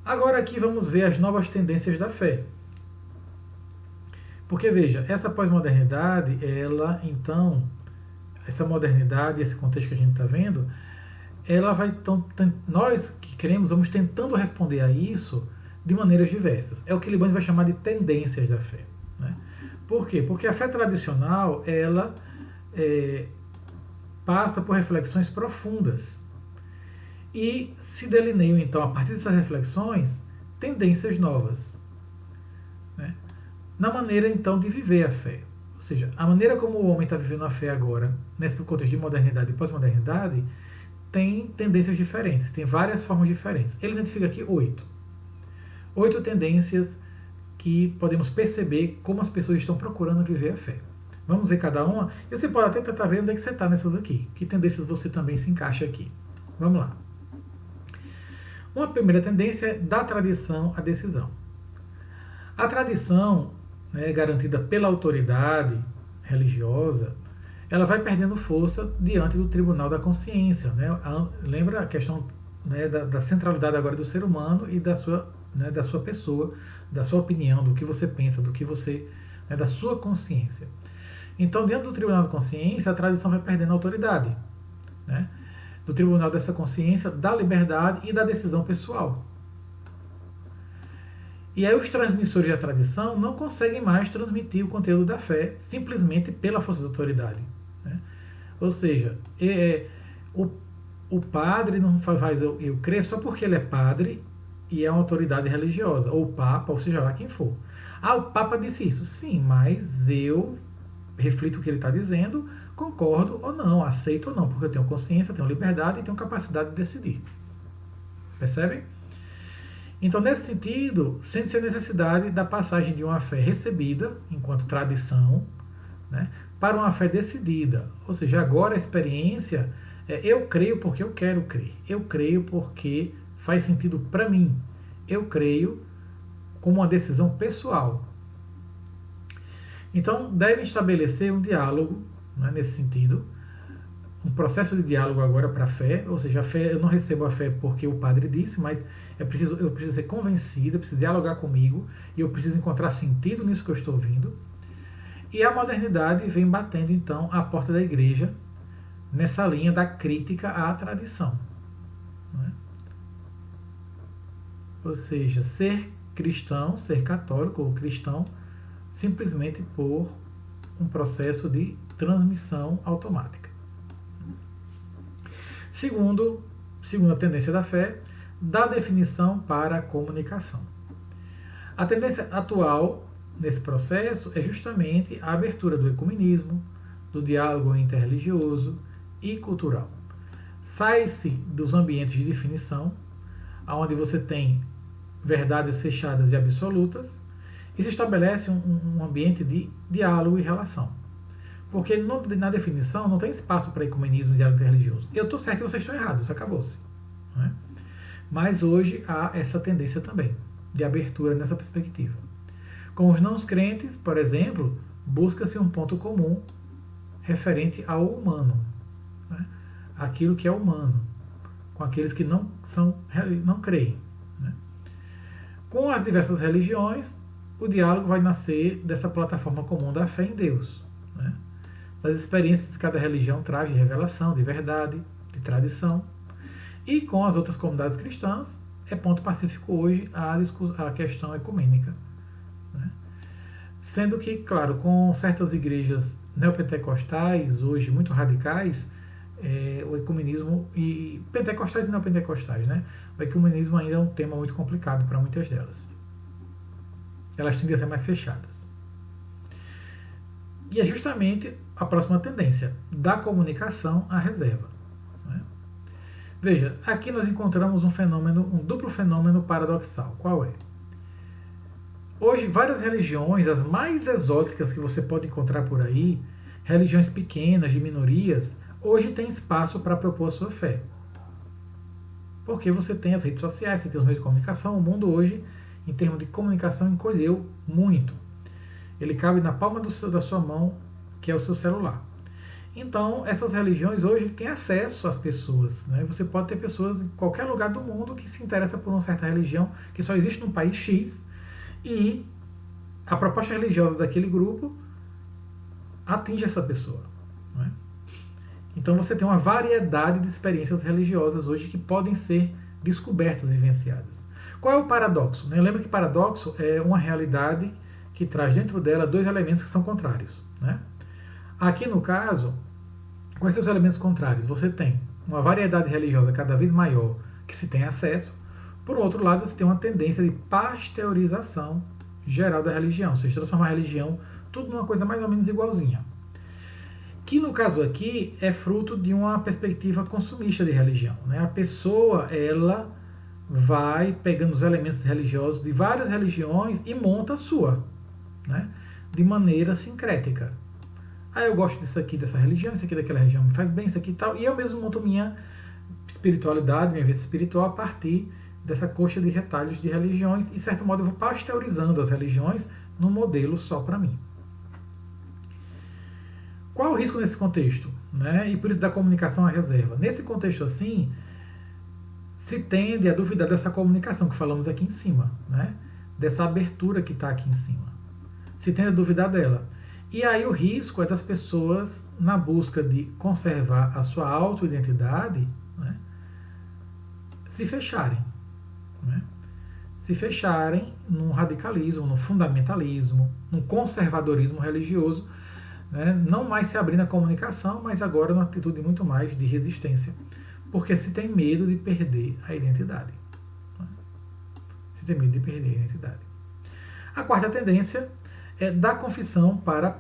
agora aqui vamos ver as novas tendências da fé. Porque veja, essa pós-modernidade, ela então, essa modernidade, esse contexto que a gente está vendo, ela vai então, nós que queremos, vamos tentando responder a isso de maneiras diversas. É o que Libani vai chamar de tendências da fé. Né? Por quê? Porque a fé tradicional, ela passa por reflexões profundas e se delineiam então, a partir dessas reflexões, tendências novas, né? Na maneira então de viver a fé. Ou seja, a maneira como o homem está vivendo a fé agora, nesse contexto de modernidade e pós-modernidade, tem tendências diferentes, tem várias formas diferentes. Ele identifica aqui 8 tendências que podemos perceber como as pessoas estão procurando viver a fé. Vamos ver cada uma? E você pode até tentar ver onde é que você está nessas aqui. Que tendências você também se encaixa aqui. Vamos lá. Uma primeira tendência é da tradição à decisão. A tradição, né, garantida pela autoridade religiosa, ela vai perdendo força diante do tribunal da consciência. Né? Lembra a questão, né, da centralidade agora do ser humano e da sua pessoa, da sua opinião, do que você pensa, do que você, né, da sua consciência. Então, diante do tribunal da consciência, a tradição vai perdendo autoridade, né? Do tribunal dessa consciência, da liberdade e da decisão pessoal. E aí os transmissores da tradição não conseguem mais transmitir o conteúdo da fé simplesmente pela força da autoridade. Né? Ou seja, o padre não faz eu crer só porque ele é padre e é uma autoridade religiosa, ou o Papa, ou seja lá quem for. Ah, o Papa disse isso. Sim, mas eu reflito o que ele está dizendo, concordo ou não, aceito ou não, porque eu tenho consciência, tenho liberdade e tenho capacidade de decidir. Percebem? Então, nesse sentido, sente-se a necessidade da passagem de uma fé recebida, enquanto tradição, né, para uma fé decidida. Ou seja, agora a experiência é eu creio porque eu quero crer. Eu creio porque faz sentido para mim. Eu creio como uma decisão pessoal. Então, devem estabelecer um diálogo, né, nesse sentido, um processo de diálogo agora para a fé, ou seja, a fé, eu não recebo a fé porque o padre disse, mas eu preciso ser convencido, eu preciso dialogar comigo, e eu preciso encontrar sentido nisso que eu estou ouvindo. E a modernidade vem batendo, então, à porta da igreja, nessa linha da crítica à tradição. Né? Ou seja, ser cristão, ser católico ou cristão, simplesmente por um processo de transmissão automática. Segunda tendência da fé, da definição para a comunicação. A tendência atual nesse processo é justamente a abertura do ecumenismo, do diálogo interreligioso e cultural. Sai-se dos ambientes de definição, onde você tem verdades fechadas e absolutas, e se estabelece um ambiente de diálogo e relação. Porque na definição não tem espaço para ecumenismo e diálogo interreligioso. Eu estou certo e vocês estão errados, isso acabou-se. Né? Mas hoje há essa tendência também, de abertura nessa perspectiva. Com os não crentes, por exemplo, busca-se um ponto comum referente ao humano, né? Aquilo que é humano, com aqueles que não creem. Né? Com as diversas religiões, o diálogo vai nascer dessa plataforma comum da fé em Deus, né? Das experiências que cada religião traz de revelação, de verdade, de tradição. E com as outras comunidades cristãs, é ponto pacífico hoje a questão ecumênica. Né? Sendo que, claro, com certas igrejas neopentecostais, hoje muito radicais, o ecumenismo, e pentecostais e neopentecostais, né? O ecumenismo ainda é um tema muito complicado para muitas delas. Elas tendem a ser mais fechadas. E é justamente a próxima tendência, da comunicação à reserva. Né? Veja, aqui nós encontramos um duplo fenômeno paradoxal. Qual é? Hoje, várias religiões, as mais exóticas que você pode encontrar por aí, religiões pequenas, de minorias, hoje tem espaço para propor a sua fé. Porque você tem as redes sociais, você tem os meios de comunicação, o mundo hoje, em termos de comunicação, encolheu muito. Ele cabe na palma da sua mão, que é o seu celular. Então, essas religiões hoje têm acesso às pessoas, né? Você pode ter pessoas em qualquer lugar do mundo que se interessam por uma certa religião que só existe num país X e a proposta religiosa daquele grupo atinge essa pessoa, né? Então você tem uma variedade de experiências religiosas hoje que podem ser descobertas e vivenciadas. Qual é o paradoxo? Lembra que paradoxo é uma realidade que traz dentro dela dois elementos que são contrários, né? Aqui no caso, com esses elementos contrários, você tem uma variedade religiosa cada vez maior que se tem acesso. Por outro lado, você tem uma tendência de pasteurização geral da religião, ou seja, transformar a religião tudo numa coisa mais ou menos igualzinha. Que no caso aqui é fruto de uma perspectiva consumista de religião, né? A pessoa, ela vai pegando os elementos religiosos de várias religiões e monta a sua, né? De maneira sincrética. Eu gosto disso aqui, dessa religião, isso aqui daquela religião me faz bem, isso aqui e tal. E eu mesmo monto minha espiritualidade, minha vida espiritual a partir dessa coxa de retalhos de religiões. E, de certo modo, eu vou pasteurizando as religiões num modelo só para mim. Qual o risco nesse contexto? Né? E por isso da comunicação à reserva. Nesse contexto assim, se tende a duvidar dessa comunicação que falamos aqui em cima, né? Dessa abertura que está aqui em cima. Se tende a duvidar dela. E aí o risco é das pessoas, na busca de conservar a sua autoidentidade, né, se fecharem. Né? Se fecharem num radicalismo, num fundamentalismo, num conservadorismo religioso, né, não mais se abrindo à comunicação, mas agora numa atitude muito mais de resistência, porque se tem medo de perder a identidade. Né? Se tem medo de perder a identidade. A quarta tendência é da confissão para a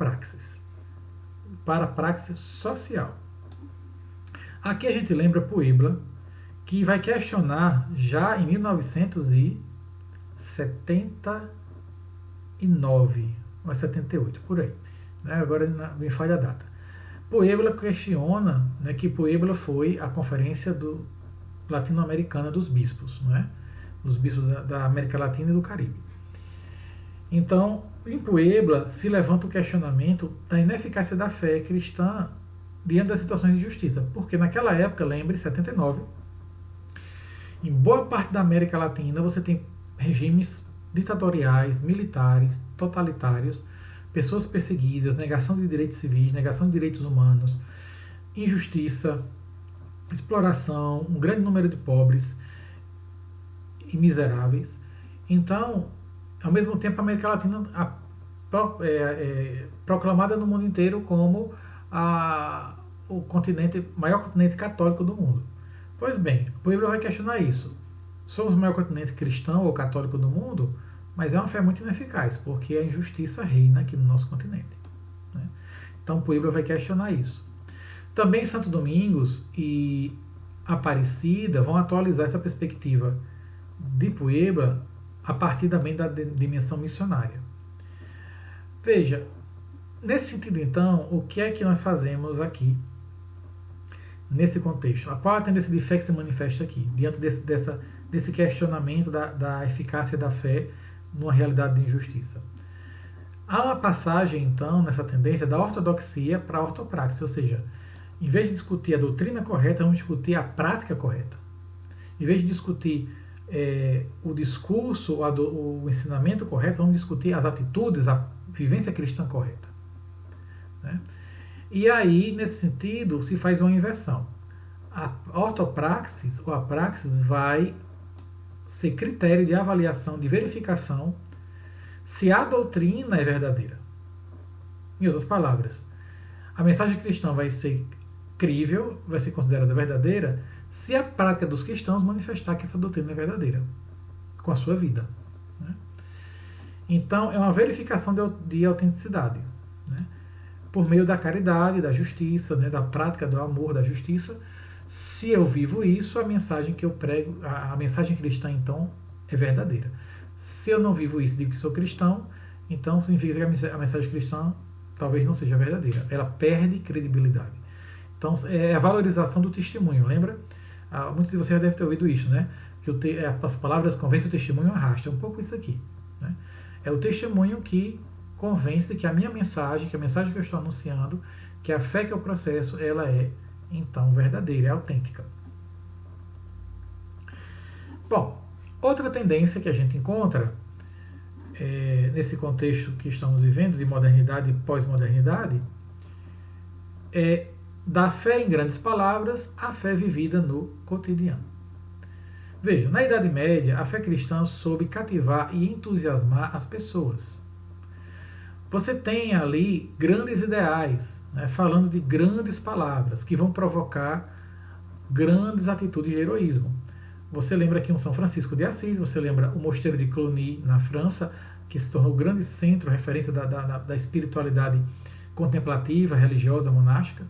praxis social. Aqui a gente lembra Puebla, que vai questionar já em 1979 ou 78, por aí. Né? Agora me falha a data. Puebla questiona, né, que Puebla foi a conferência latino-americana dos bispos, né? Dos bispos da América Latina e do Caribe. Então, em Puebla se levanta o questionamento da ineficácia da fé cristã diante das situações de justiça. Porque naquela época, lembre, 79, em boa parte da América Latina você tem regimes ditatoriais, militares, totalitários, pessoas perseguidas, negação de direitos civis, negação de direitos humanos, injustiça, exploração, um grande número de pobres e miseráveis. Então, ao mesmo tempo, a América Latina proclamada no mundo inteiro como o maior continente católico do mundo. Pois bem, o Puebla vai questionar isso. Somos o maior continente cristão ou católico do mundo, mas é uma fé muito ineficaz, porque a injustiça reina aqui no nosso continente. Né? Então, o Puebla vai questionar isso. Também Santo Domingos e Aparecida vão atualizar essa perspectiva de Puebla a partir também da dimensão missionária. Veja, nesse sentido então, o que é que nós fazemos aqui, nesse contexto? Qual a tendência de fé que se manifesta aqui, diante desse questionamento da eficácia da fé numa realidade de injustiça? Há uma passagem, então, nessa tendência da ortodoxia para a ortopraxia, ou seja, em vez de discutir a doutrina correta, vamos discutir a prática correta. Em vez de discutir o discurso, o ensinamento correto, vamos discutir as atitudes, a vivência cristã correta. Né? E aí, nesse sentido, se faz uma inversão. A ortopraxis, ou a praxis, vai ser critério de avaliação, de verificação, se a doutrina é verdadeira. Em outras palavras, a mensagem cristã vai ser crível, vai ser considerada verdadeira, se a prática dos cristãos manifestar que essa doutrina é verdadeira, com a sua vida. Né? Então, é uma verificação de autenticidade. Né? Por meio da caridade, da justiça, né? Da prática do amor, da justiça. Se eu vivo isso, a mensagem que eu prego, a mensagem cristã, então, é verdadeira. Se eu não vivo isso, digo que sou cristão, então significa que a mensagem cristã talvez não seja verdadeira. Ela perde credibilidade. Então, é a valorização do testemunho, lembra? Muitos de vocês já devem ter ouvido isso, né? Que as palavras convencem, o testemunho arrasta. É um pouco isso aqui. Né? É o testemunho que convence que a minha mensagem, que a mensagem que eu estou anunciando, que a fé que é o processo, ela é, então, verdadeira, é autêntica. Bom, outra tendência que a gente encontra nesse contexto que estamos vivendo, de modernidade e pós-modernidade, é da fé em grandes palavras à fé vivida no cotidiano. Veja, na Idade Média, a fé cristã soube cativar e entusiasmar as pessoas. Você tem ali grandes ideais, né, falando de grandes palavras que vão provocar grandes atitudes de heroísmo. Você lembra aqui um São Francisco de Assis, você lembra o Mosteiro de Cluny, na França, que se tornou grande centro, referência da espiritualidade contemplativa, religiosa, monástica.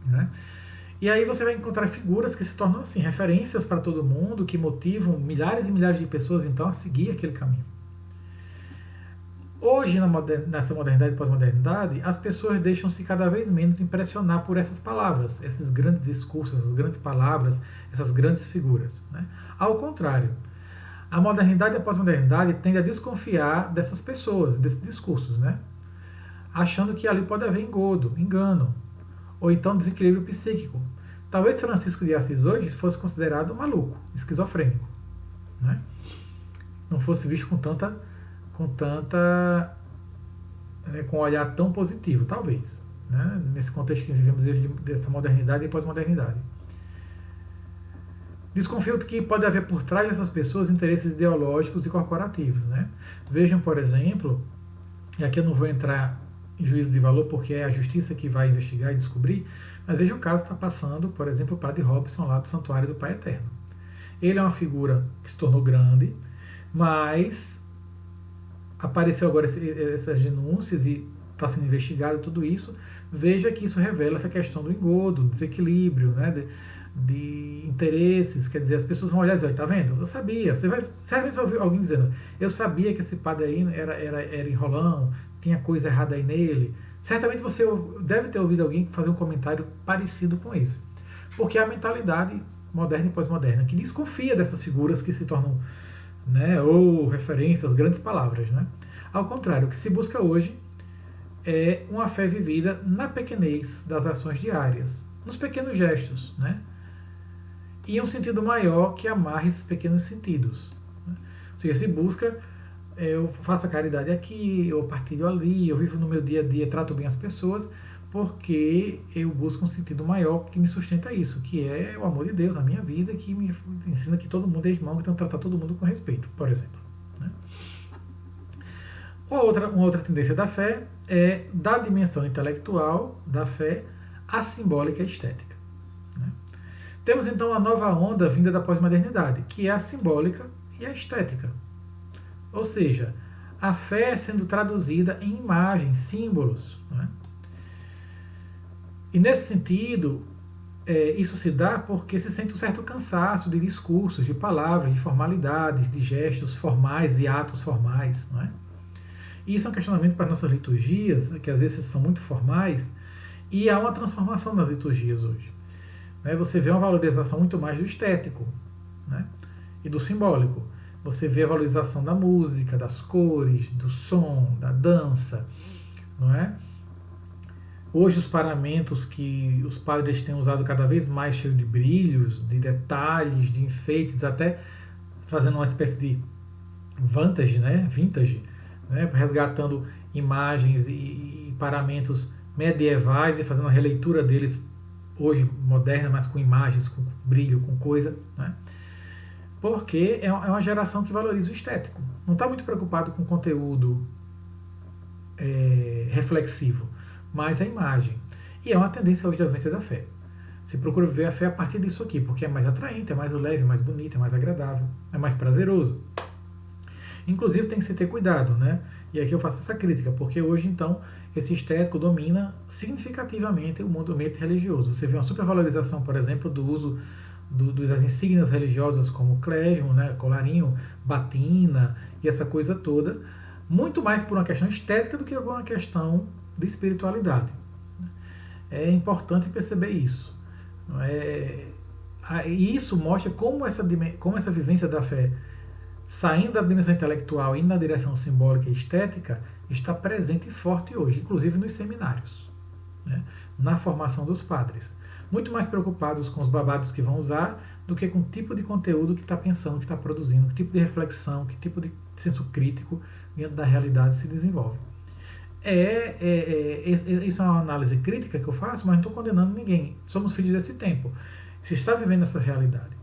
Né? E aí você vai encontrar figuras que se tornam assim, referências para todo mundo, que motivam milhares e milhares de pessoas então a seguir aquele caminho. Hoje, nessa modernidade e pós-modernidade, as pessoas deixam-se cada vez menos impressionar por essas palavras, esses grandes discursos, essas grandes palavras, essas grandes figuras. Né? Ao contrário, a modernidade e a pós-modernidade tendem a desconfiar dessas pessoas, desses discursos, né? Achando que ali pode haver engodo, engano, ou então desequilíbrio psíquico. Talvez Francisco de Assis hoje fosse considerado maluco, esquizofrênico. Né? Não fosse visto com com um olhar tão positivo, talvez, né? Nesse contexto que vivemos hoje dessa modernidade e pós-modernidade. Desconfio que pode haver por trás dessas pessoas interesses ideológicos e corporativos. Né? Vejam, por exemplo, e aqui eu não vou entrar em juízo de valor porque é a justiça que vai investigar e descobrir, mas veja o caso que está passando, por exemplo, o padre Robson lá do Santuário do Pai Eterno. Ele é uma figura que se tornou grande, mas apareceu agora essas denúncias e está sendo investigado tudo isso. Veja que isso revela essa questão do engodo, do desequilíbrio, né, de interesses. Quer dizer, as pessoas vão olhar e dizer, tá vendo? Eu sabia. Você vai certamente ouvir alguém dizendo, eu sabia que esse padre aí era enrolão, tinha coisa errada aí nele. Certamente você deve ter ouvido alguém fazer um comentário parecido com esse. Porque é a mentalidade moderna e pós-moderna que desconfia dessas figuras que se tornam, né, ou referências, grandes palavras. Né? Ao contrário, o que se busca hoje é uma fé vivida na pequenez das ações diárias, nos pequenos gestos, né? E um sentido maior que amarre esses pequenos sentidos. Né? Ou seja, se busca, eu faço a caridade aqui, eu partilho ali, eu vivo no meu dia a dia, trato bem as pessoas, porque eu busco um sentido maior que me sustenta isso, que é o amor de Deus na minha vida, que me ensina que todo mundo é irmão, então tratar todo mundo com respeito, por exemplo. Né? Uma outra tendência da fé é da dimensão intelectual da fé à simbólica e estética. Né? Temos então a nova onda vinda da pós-modernidade, que é a simbólica e a estética. Ou seja, a fé sendo traduzida em imagens, símbolos. Né? E nesse sentido, isso se dá porque se sente um certo cansaço de discursos, de palavras, de formalidades, de gestos formais e atos formais. Não é? E isso é um questionamento para as nossas liturgias, que às vezes são muito formais, e há uma transformação nas liturgias hoje. Né? Você vê uma valorização muito mais do estético, né? E do simbólico. Você vê a valorização da música, das cores, do som, da dança. Não é? Hoje os paramentos que os padres têm usado cada vez mais cheios de brilhos, de detalhes, de enfeites, até fazendo uma espécie de vintage, né, resgatando imagens e paramentos medievais e fazendo a releitura deles hoje moderna, mas com imagens, com brilho, com coisa. Né? Porque é uma geração que valoriza o estético. Não está muito preocupado com conteúdo reflexivo, mas a imagem. E é uma tendência hoje da vivência da fé. Você procura ver a fé a partir disso aqui, porque é mais atraente, é mais leve, é mais bonito, é mais agradável, é mais prazeroso. Inclusive tem que se ter cuidado, né? E aqui eu faço essa crítica, porque hoje então esse estético domina significativamente o mundo ambiente religioso. Você vê uma supervalorização, por exemplo, do uso das insígnias religiosas como clésimo, né, colarinho, batina e essa coisa toda, muito mais por uma questão estética do que por uma questão de espiritualidade. É importante perceber isso. E isso mostra como essa vivência da fé, saindo da dimensão intelectual e indo na direção simbólica e estética, está presente e forte hoje, inclusive nos seminários. Né? na formação dos padres. Muito mais preocupados com os babados que vão usar do que com o tipo de conteúdo que está pensando, que está produzindo, que tipo de reflexão, que tipo de senso crítico dentro da realidade se desenvolve. Isso é uma análise crítica que eu faço, mas não estou condenando ninguém. Somos filhos desse tempo. Se está vivendo essa realidade.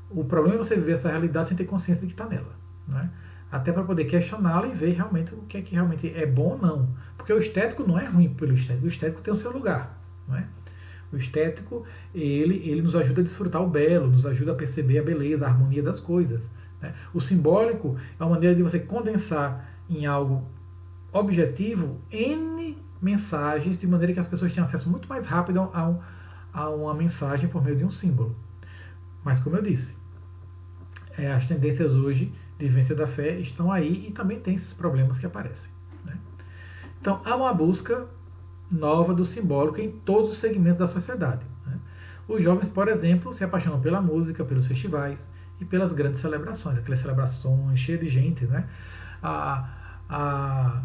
O problema é você viver essa realidade sem ter consciência de que está nela. Né? Até para poder questioná-la e ver realmente o que é que realmente é bom ou não. Porque o estético não é ruim pelo estético. O estético tem o seu lugar. Não é? O estético, ele nos ajuda a desfrutar o belo, nos ajuda a perceber a beleza, a harmonia das coisas. Né? O simbólico é uma maneira de você condensar em algo objetivo N mensagens, de maneira que as pessoas tenham acesso muito mais rápido a uma mensagem por meio de um símbolo. Mas como eu disse, as tendências hoje de vivência da fé estão aí e também tem esses problemas que aparecem. Né? Então há uma busca nova do simbólico em todos os segmentos da sociedade. Né? Os jovens, por exemplo, se apaixonam pela música, pelos festivais e pelas grandes celebrações, aquelas celebrações cheias de gente, né? As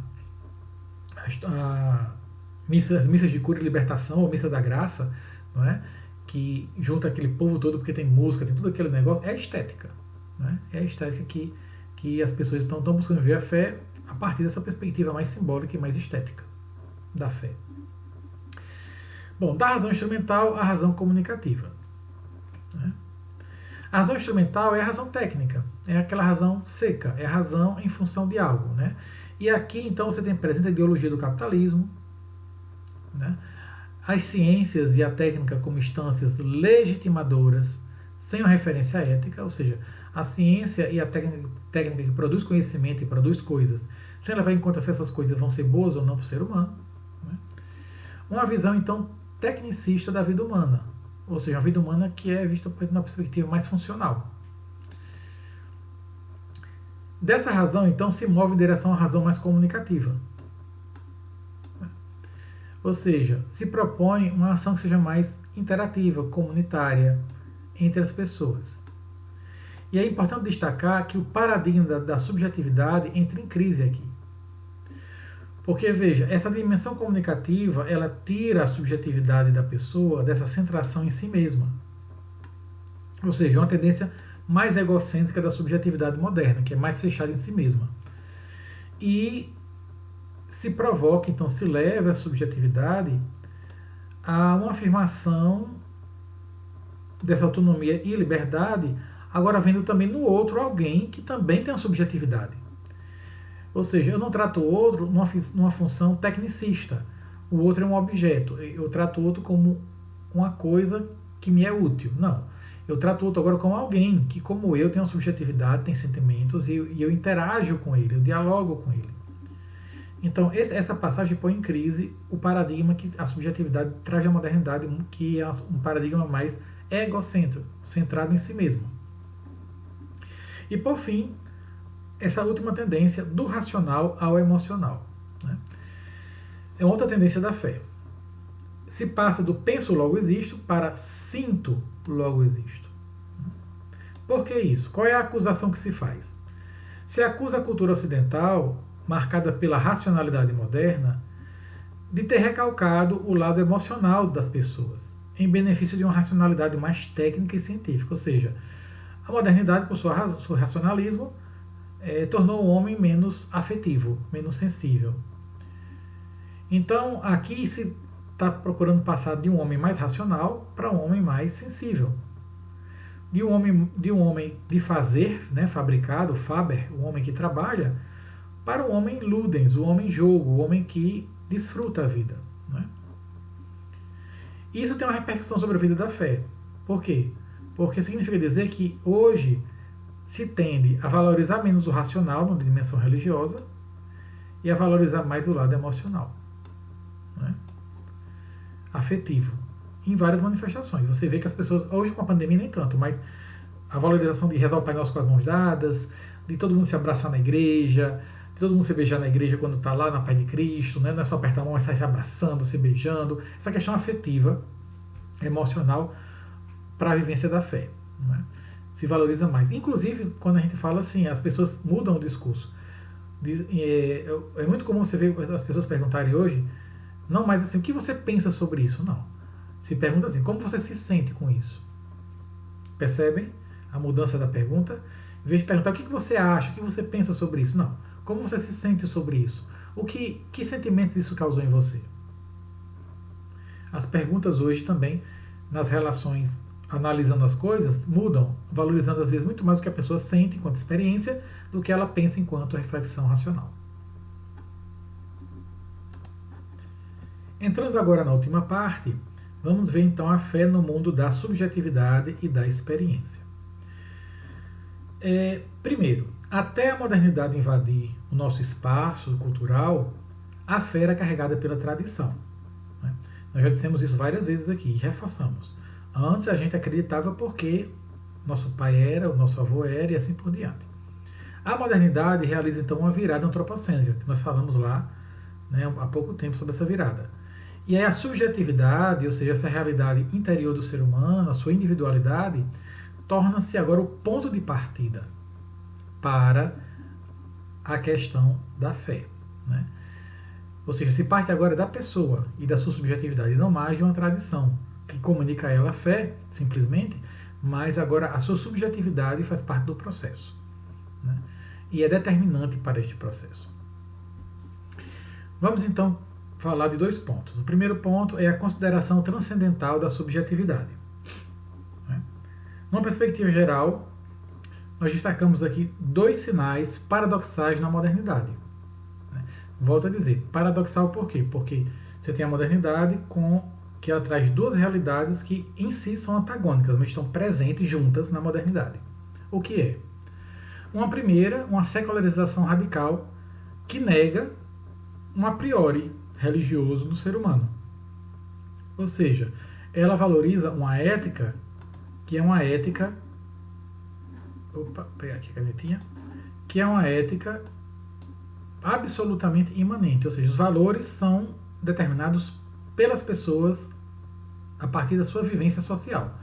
missas de cura e libertação, ou missa da graça, não é? Que junta aquele povo todo porque tem música, tem tudo aquele negócio, é estética. Né? É a estética que as pessoas estão buscando ver a fé a partir dessa perspectiva mais simbólica e mais estética da fé. Bom, da razão instrumental à razão comunicativa. Né? A razão instrumental é a razão técnica, é aquela razão seca, é a razão em função de algo. Né? E aqui, então, você tem presente a ideologia do capitalismo, né? As ciências e a técnica como instâncias legitimadoras, sem uma referência ética, ou seja, a ciência e a técnica que produz conhecimento e produz coisas, sem levar em conta se essas coisas vão ser boas ou não para o ser humano. Né? Uma visão, então, tecnicista da vida humana, ou seja, a vida humana que é vista por uma perspectiva mais funcional. Dessa razão, então, se move em direção à razão mais comunicativa. Ou seja, se propõe uma ação que seja mais interativa, comunitária, entre as pessoas. E é importante destacar que o paradigma da subjetividade entra em crise aqui. Porque, veja, essa dimensão comunicativa, ela tira a subjetividade da pessoa dessa centração em si mesma. Ou seja, uma tendência mais egocêntrica da subjetividade moderna, que é mais fechada em si mesma. E se provoca, então se leva a subjetividade a uma afirmação dessa autonomia e liberdade, agora vendo também no outro alguém que também tem uma subjetividade. Ou seja, eu não trato o outro numa função tecnicista. O outro é um objeto. Eu trato o outro como uma coisa que me é útil. Não. Eu trato o outro agora como alguém que, como eu, tem uma subjetividade, tem sentimentos e eu interajo com ele, eu dialogo com ele. Então, essa passagem põe em crise o paradigma que a subjetividade traz à modernidade, que é um paradigma mais egocêntrico, centrado em si mesmo. E, por fim, essa última tendência do racional ao emocional. Né? É outra tendência da fé. Se passa do penso logo existo para sinto logo existo. Por que isso? Qual é a acusação que se faz? Se acusa a cultura ocidental, marcada pela racionalidade moderna, de ter recalcado o lado emocional das pessoas, em benefício de uma racionalidade mais técnica e científica. Ou seja, a modernidade, com seu racionalismo, tornou o homem menos afetivo, menos sensível. Então, aqui se está procurando passar de um homem mais racional para um homem mais sensível. De um homem de fazer, né, fabricado, Faber, o homem que trabalha, para o homem ludens, o homem jogo, o homem que desfruta a vida. Né? Isso tem uma repercussão sobre a vida da fé. Por quê? Porque significa dizer que hoje se tende a valorizar menos o racional, na dimensão religiosa, e a valorizar mais o lado emocional. Né? Afetivo. Em várias manifestações. Você vê que as pessoas, hoje com a pandemia nem tanto, mas a valorização de rezar o Pai Nosso com as mãos dadas, de todo mundo se abraçar na igreja, de todo mundo se beijar na igreja quando está lá na paz de Cristo, né? Não é só apertar a mão, mas sair se abraçando, se beijando. Essa questão afetiva, emocional, para a vivência da fé. Né? Se valoriza mais. Inclusive, quando a gente fala assim, as pessoas mudam o discurso. É muito comum você ver as pessoas perguntarem hoje, Não mais assim, o que você pensa sobre isso? Não. Se pergunta assim, como você se sente com isso? Percebem a mudança da pergunta? Em vez de perguntar o que você acha, o que você pensa sobre isso? Não. Como você se sente sobre isso? Que sentimentos isso causou em você? As perguntas hoje também, nas relações, analisando as coisas, mudam, valorizando às vezes muito mais o que a pessoa sente enquanto experiência do que ela pensa enquanto reflexão racional. Entrando agora na última parte, vamos ver então a fé no mundo da subjetividade e da experiência. Primeiro, até a modernidade invadir o nosso espaço cultural, a fé era carregada pela tradição. Né? Nós já dissemos isso várias vezes aqui e reforçamos. Antes a gente acreditava porque nosso pai era, o nosso avô era e assim por diante. A modernidade realiza então uma virada antropocêntrica, que nós falamos lá, né, há pouco tempo sobre essa virada. E aí a subjetividade, ou seja, essa realidade interior do ser humano, a sua individualidade, torna-se agora o ponto de partida para a questão da fé. Né? Ou seja, se parte agora da pessoa e da sua subjetividade, não mais de uma tradição que comunica a ela a fé, simplesmente, mas agora a sua subjetividade faz parte do processo. Né? E é determinante para este processo. Vamos então falar de dois pontos. O primeiro ponto é a consideração transcendental da subjetividade. Numa perspectiva geral, nós destacamos aqui dois sinais paradoxais na modernidade. Volto a dizer, paradoxal por quê? Porque você tem a modernidade que ela traz duas realidades que em si são antagônicas, mas estão presentes juntas na modernidade. O que é? Uma primeira, uma secularização radical que nega um a priori religioso do ser humano. Ou seja, ela valoriza uma ética que é uma ética... Opa, vou pegar aqui a canetinha. Que é uma ética absolutamente imanente. Ou seja, os valores são determinados pelas pessoas a partir da sua vivência social.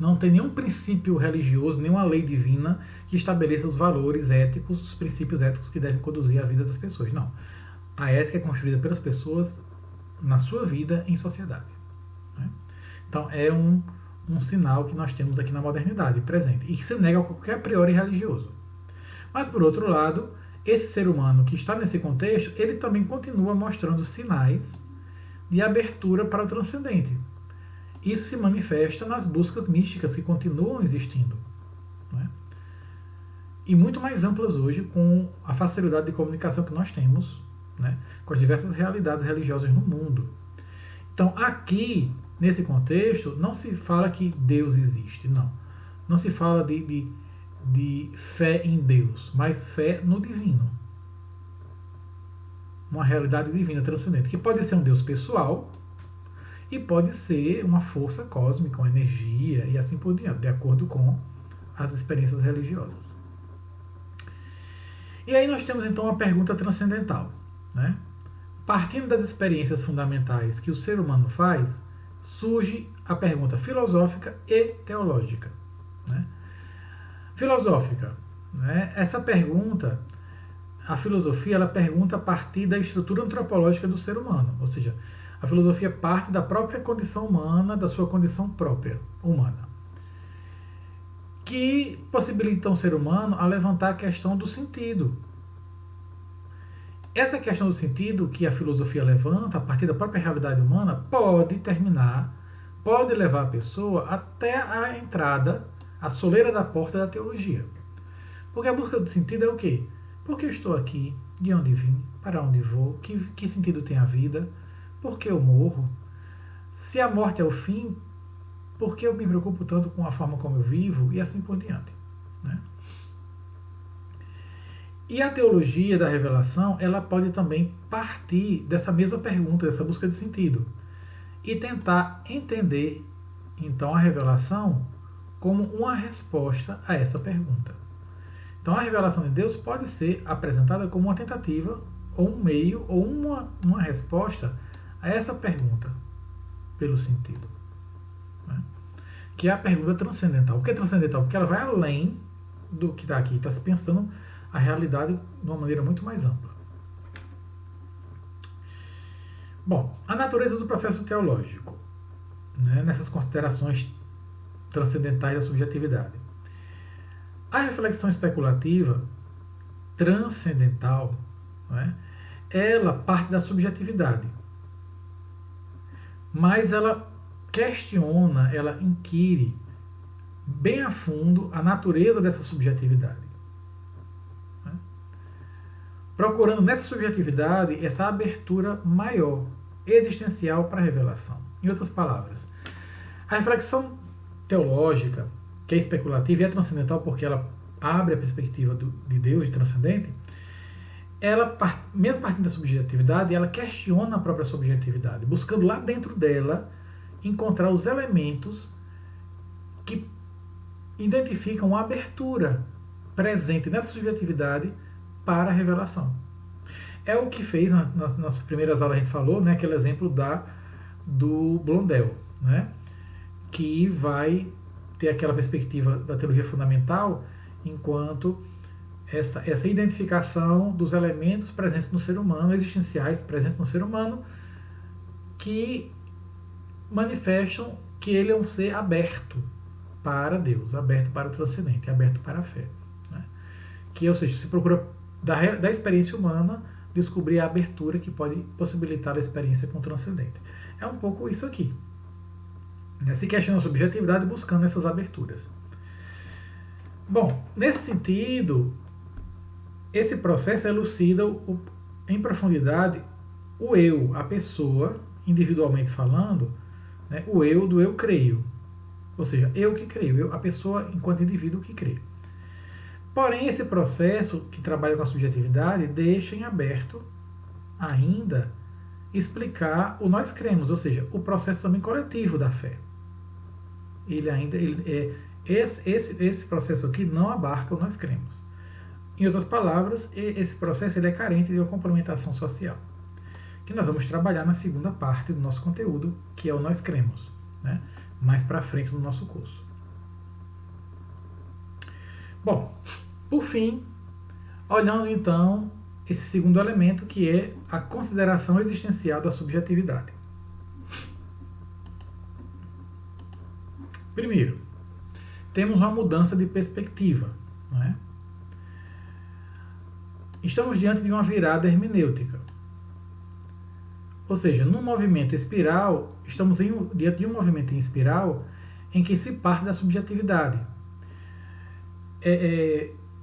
Não tem nenhum princípio religioso, nenhuma lei divina que estabeleça os valores éticos, os princípios éticos que devem conduzir a vida das pessoas. Não. A ética é construída pelas pessoas na sua vida em sociedade. Né? Então é um sinal que nós temos aqui na modernidade presente e que se nega a qualquer a priori religioso. Mas por outro lado, esse ser humano que está nesse contexto, ele também continua mostrando sinais de abertura para o transcendente. Isso se manifesta nas buscas místicas que continuam existindo. Né? E muito mais amplas hoje com a facilidade de comunicação que nós temos, né, com as diversas realidades religiosas no mundo. Então, aqui, nesse contexto, não se fala que Deus existe, não. Não se fala de fé em Deus, mas fé no divino. Uma realidade divina transcendente, que pode ser um Deus pessoal e pode ser uma força cósmica, uma energia e assim por diante, de acordo com as experiências religiosas. E aí nós temos então uma pergunta transcendental. Né? Partindo das experiências fundamentais que o ser humano faz, surge a pergunta filosófica e teológica. Né? Filosófica. Né? Essa pergunta, a filosofia, ela pergunta a partir da estrutura antropológica do ser humano. Ou seja, a filosofia parte da própria condição humana, da sua condição própria humana. Que possibilita então o ser humano a levantar a questão do sentido. Essa questão do sentido que a filosofia levanta, a partir da própria realidade humana, pode levar a pessoa até a entrada, a soleira da porta da teologia. Porque a busca do sentido é o quê? Por que eu estou aqui? De onde vim? Para onde vou? Que sentido tem a vida? Por que eu morro? Se a morte é o fim, por que eu me preocupo tanto com a forma como eu vivo? E assim por diante. Né? E a teologia da revelação, ela pode também partir dessa mesma pergunta, dessa busca de sentido, e tentar entender, então, a revelação como uma resposta a essa pergunta. Então, a revelação de Deus pode ser apresentada como uma tentativa, ou um meio, ou uma resposta a essa pergunta, pelo sentido. Né? Que é a pergunta transcendental. O que é transcendental? Porque ela vai além do que está aqui, está se pensando a realidade de uma maneira muito mais ampla. Bom, a natureza do processo teológico, né, nessas considerações transcendentais da subjetividade. A reflexão especulativa transcendental, né, ela parte da subjetividade, mas ela questiona, ela inquire bem a fundo a natureza dessa subjetividade, né, procurando nessa subjetividade essa abertura maior, existencial para a revelação. Em outras palavras, a reflexão teológica, que é especulativa e é transcendental porque ela abre a perspectiva de Deus, de transcendente, ela, mesmo partindo da subjetividade, ela questiona a própria subjetividade, buscando lá dentro dela encontrar os elementos que identificam a abertura presente nessa subjetividade para a revelação. É o que fez, nas primeiras aulas a gente falou, né, aquele exemplo do Blondel, né, que vai ter aquela perspectiva da teologia fundamental enquanto essa identificação dos elementos presentes no ser humano, existenciais presentes no ser humano, que manifestam que ele é um ser aberto para Deus, aberto para o transcendente, aberto para a fé, né? Que, ou seja, se procura da experiência humana descobrir a abertura que pode possibilitar a experiência com o transcendente. É um pouco isso aqui, né? Se questiona a subjetividade buscando essas aberturas. Bom, nesse sentido, esse processo elucida em profundidade o eu, a pessoa, individualmente falando, né, o eu do eu creio. Ou seja, eu que creio, a pessoa enquanto indivíduo que crê. Porém, esse processo que trabalha com a subjetividade deixa em aberto ainda explicar o nós cremos, ou seja, o processo também coletivo da fé. Esse processo aqui não abarca o nós cremos. Em outras palavras, esse processo ele é carente de uma complementação social, que nós vamos trabalhar na segunda parte do nosso conteúdo, que é o nós cremos, né? Mais para frente no nosso curso. Bom, por fim, olhando então esse segundo elemento, que é a consideração existencial da subjetividade. Primeiro, temos uma mudança de perspectiva, não é? Estamos diante de uma virada hermenêutica. Ou seja, no movimento espiral, estamos diante de um movimento em espiral em que se parte da subjetividade.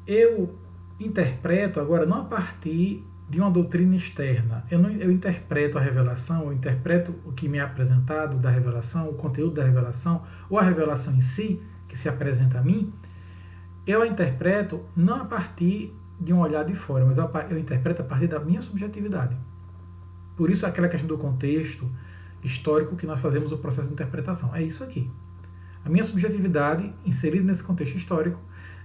Eu interpreto agora não a partir de uma doutrina externa. Eu interpreto a revelação, eu interpreto o que me é apresentado da revelação, o conteúdo da revelação, ou a revelação em si, que se apresenta a mim, eu a interpreto não a partir de um olhar de fora, mas eu interpreto a partir da minha subjetividade. Por isso aquela questão do contexto histórico que nós fazemos o processo de interpretação. É isso aqui. A minha subjetividade, inserida nesse contexto histórico,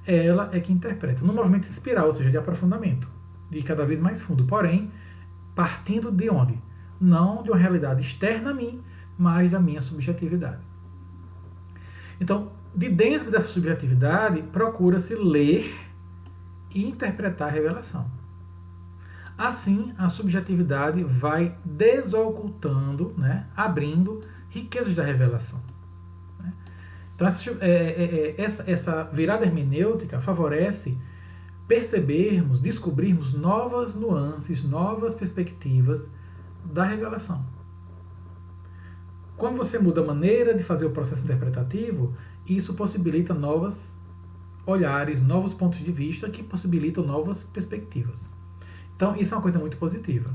ela é que interpreta. No movimento espiral, ou seja, de aprofundamento, de cada vez mais fundo. Porém, partindo de onde? Não de uma realidade externa a mim, mas da minha subjetividade. Então, de dentro dessa subjetividade, procura-se ler e interpretar a revelação. Assim, a subjetividade vai desocultando, né, abrindo riquezas da revelação. Então, essa virada hermenêutica favorece percebermos, descobrirmos novas nuances, novas perspectivas da revelação. Quando você muda a maneira de fazer o processo interpretativo, isso possibilita novos olhares, novos pontos de vista que possibilitam novas perspectivas. Então, isso é uma coisa muito positiva.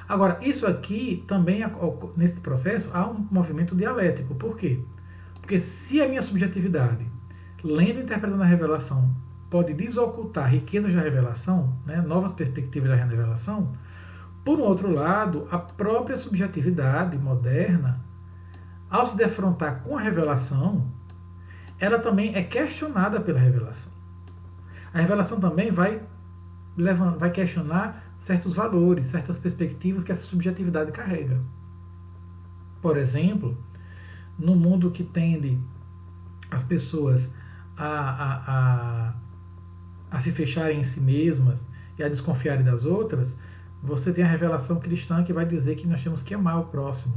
Agora, isso aqui também, nesse processo, há um movimento dialético. Por quê? Porque se a minha subjetividade, lendo e interpretando a revelação, pode desocultar riquezas da revelação, né, novas perspectivas da revelação, por um outro lado, a própria subjetividade moderna, ao se defrontar com a revelação, ela também é questionada pela revelação. A revelação também vai questionar certos valores, certas perspectivas que essa subjetividade carrega. Por exemplo, no mundo que tende as pessoas a se fecharem em si mesmas e a desconfiarem das outras, Você tem a revelação cristã que vai dizer que nós temos que amar o próximo,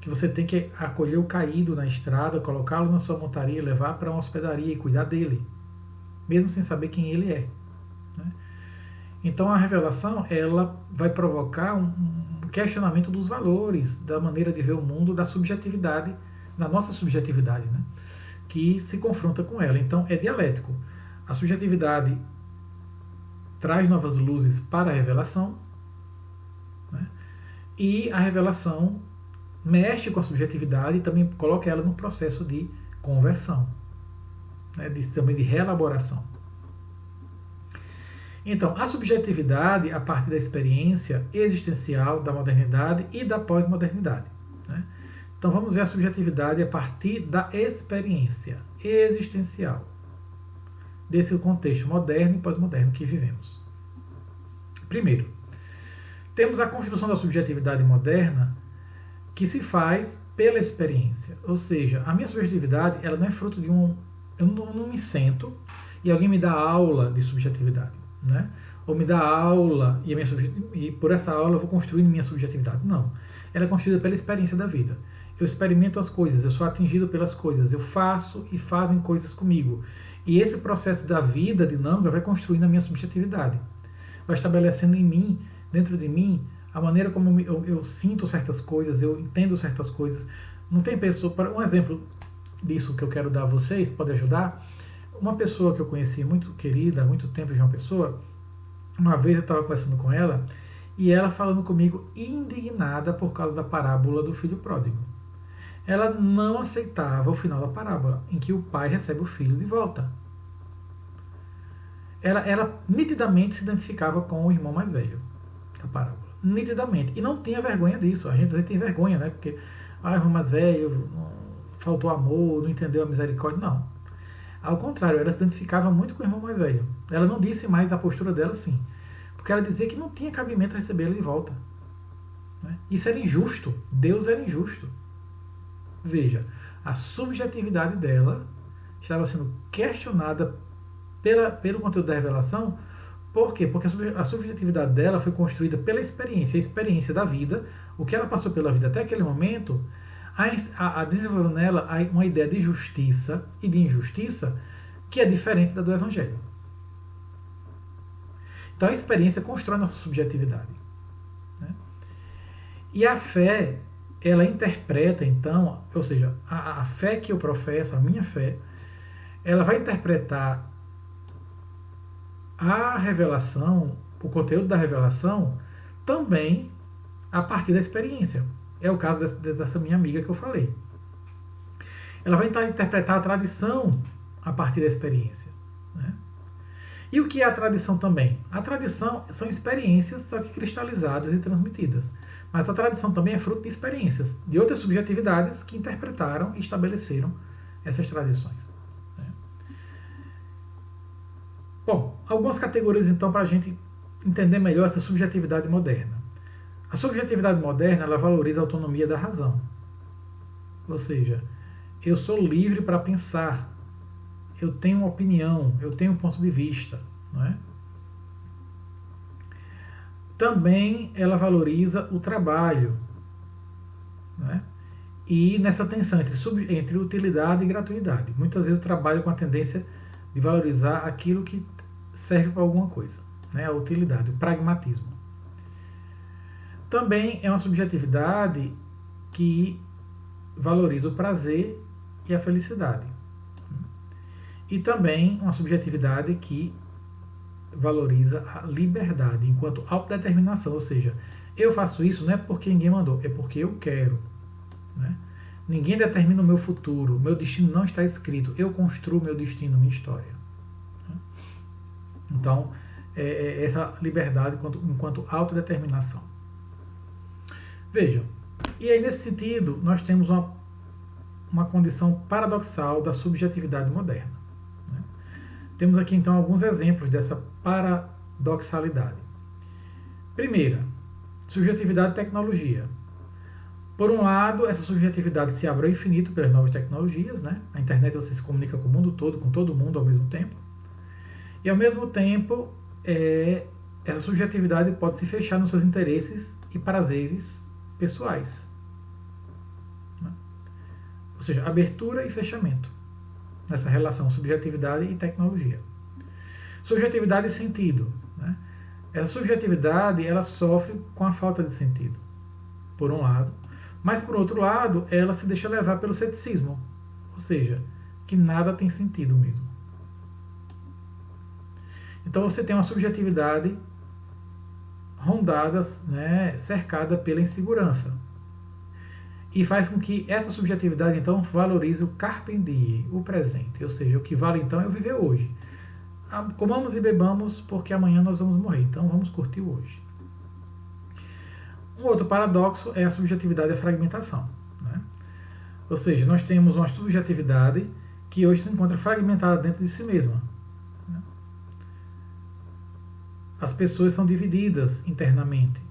que você tem que acolher o caído na estrada, colocá-lo na sua montaria, levar para uma hospedaria e cuidar dele, mesmo sem saber quem ele é. Né? Então a revelação ela vai provocar um questionamento dos valores, da maneira de ver o mundo, da subjetividade, da nossa subjetividade, né? Que se confronta com ela. Então é dialético. A subjetividade traz novas luzes para a revelação, né? E a revelação mexe com a subjetividade e também coloca ela no processo de conversão, né? Também de reelaboração. Então, a subjetividade a partir da experiência existencial da modernidade e da pós-modernidade. Né? Então, vamos ver a subjetividade a partir da experiência existencial desse contexto moderno e pós-moderno que vivemos. Primeiro, temos a construção da subjetividade moderna que se faz pela experiência. Ou seja, a minha subjetividade ela não é fruto de um... Eu não me sento e alguém me dá aula de subjetividade. Né? Ou me dá aula e por essa aula eu vou construindo minha subjetividade. Não. Ela é construída pela experiência da vida. Eu experimento as coisas, eu sou atingido pelas coisas, eu faço e fazem coisas comigo. E esse processo da vida dinâmica vai construindo a minha subjetividade. Vai estabelecendo em mim, dentro de mim, a maneira como eu sinto certas coisas, eu entendo certas coisas. Não tem pessoa... Um exemplo disso que eu quero dar a vocês, pode ajudar. Uma pessoa que eu conheci muito querida, há muito tempo de uma pessoa, uma vez eu estava conversando com ela e ela falando comigo indignada por causa da parábola do filho pródigo. Ela não aceitava o final da parábola, em que o pai recebe o filho de volta. Ela nitidamente se identificava com o irmão mais velho da parábola. Nitidamente. E não tinha vergonha disso. A gente tem vergonha, né? Porque o irmão mais velho, faltou amor, não entendeu a misericórdia. Não. Ao contrário, ela se identificava muito com o irmão mais velho. Ela não disse mais a postura dela assim. Porque ela dizia que não tinha cabimento receber ele de volta. Né? Isso era injusto. Deus era injusto. Veja, a subjetividade dela estava sendo questionada pelo conteúdo da revelação. Por quê? Porque a subjetividade dela foi construída pela experiência, a experiência da vida, o que ela passou pela vida até aquele momento, a desenvolveu nela uma ideia de justiça e de injustiça que é diferente da do Evangelho. Então a experiência constrói nossa subjetividade. Né? E a fé, ela interpreta então, ou seja, a fé que eu professo, a minha fé, ela vai interpretar a revelação, o conteúdo da revelação, também a partir da experiência. É o caso dessa minha amiga que eu falei. Ela vai interpretar a tradição a partir da experiência. Né? E o que é a tradição também? A tradição são experiências, só que cristalizadas e transmitidas. Mas a tradição também é fruto de experiências, de outras subjetividades que interpretaram e estabeleceram essas tradições. Né? Bom, algumas categorias então para a gente entender melhor essa subjetividade moderna. A subjetividade moderna ela valoriza a autonomia da razão. Ou seja, eu sou livre para pensar, eu tenho uma opinião, eu tenho um ponto de vista. Não é? Também ela valoriza o trabalho. Não é? E nessa tensão entre utilidade e gratuidade. Muitas vezes eu trabalho com a tendência de valorizar aquilo que serve para alguma coisa. Né? A utilidade, o pragmatismo. Também é uma subjetividade que valoriza o prazer e a felicidade. E também uma subjetividade que valoriza a liberdade enquanto autodeterminação, ou seja, eu faço isso não é porque ninguém mandou, é porque eu quero. Né? Ninguém determina o meu futuro, meu destino não está escrito, eu construo meu destino, minha história. Então, essa liberdade enquanto autodeterminação. Vejam, e aí nesse sentido, nós temos uma condição paradoxal da subjetividade moderna. Né? Temos aqui então alguns exemplos dessa paradoxalidade. Primeira, subjetividade e tecnologia. Por um lado, essa subjetividade se abre ao infinito pelas novas tecnologias, né? A internet você se comunica com o mundo todo, com todo mundo ao mesmo tempo. E ao mesmo tempo, essa subjetividade pode se fechar nos seus interesses e prazeres pessoais. Né? Ou seja, abertura e fechamento nessa relação subjetividade e tecnologia. Subjetividade e sentido. Né? Essa subjetividade ela sofre com a falta de sentido, por um lado, mas por outro lado ela se deixa levar pelo ceticismo, ou seja, que nada tem sentido mesmo. Então você tem uma subjetividade rondada, né, cercada pela insegurança. E faz com que essa subjetividade, então, valorize o carpe diem, o presente. Ou seja, o que vale, então, é o viver hoje. Comamos e bebamos, porque amanhã nós vamos morrer. Então, vamos curtir o hoje. Um outro paradoxo é a subjetividade e a fragmentação. Né? Ou seja, nós temos uma subjetividade que hoje se encontra fragmentada dentro de si mesma. As pessoas são divididas internamente,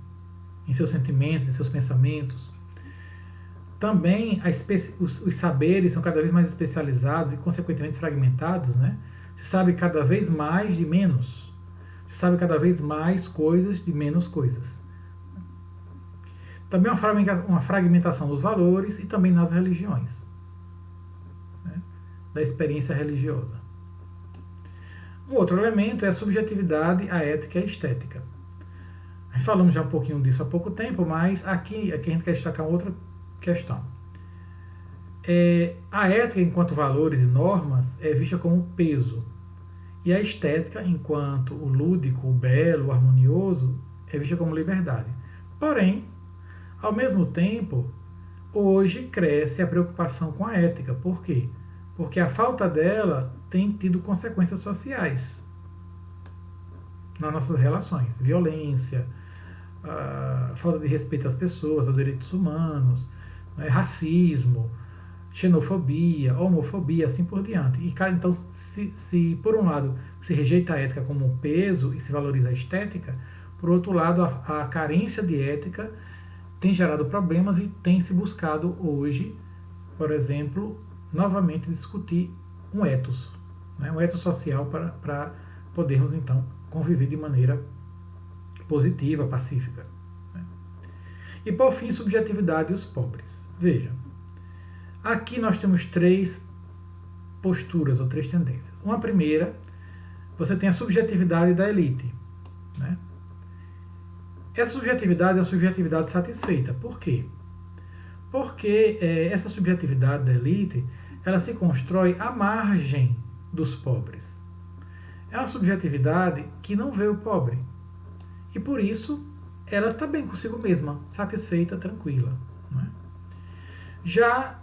em seus sentimentos, em seus pensamentos. Também os saberes são cada vez mais especializados e, consequentemente, fragmentados. Né? Se sabe cada vez mais de menos. Se sabe cada vez mais coisas de menos coisas. Também uma fragmentação dos valores e também nas religiões. Né? Da experiência religiosa. Um outro elemento é a subjetividade, a ética e a estética. Falamos já um pouquinho disso há pouco tempo, mas aqui a gente quer destacar outra questão. A ética, enquanto valores e normas, é vista como peso. E a estética, enquanto o lúdico, o belo, o harmonioso, é vista como liberdade. Porém, ao mesmo tempo, hoje cresce a preocupação com a ética. Por quê? Porque a falta dela tem tido consequências sociais nas nossas relações. Violência, falta de respeito às pessoas, aos direitos humanos, né, racismo, xenofobia, homofobia, assim por diante. E então, se por um lado se rejeita a ética como um peso e se valoriza a estética, por outro lado a carência de ética tem gerado problemas e tem se buscado hoje, por exemplo, novamente discutir um ethos, né, um ethos social para podermos então conviver de maneira positiva, pacífica. Né. E por fim, subjetividade e os pobres. Veja, aqui nós temos três posturas ou três tendências. Uma primeira, você tem a subjetividade da elite. Né? Essa subjetividade é a subjetividade satisfeita. Por quê? Porque essa subjetividade da elite, ela se constrói à margem dos pobres. É uma subjetividade que não vê o pobre. E por isso, ela está bem consigo mesma, satisfeita, tranquila. Né? Já,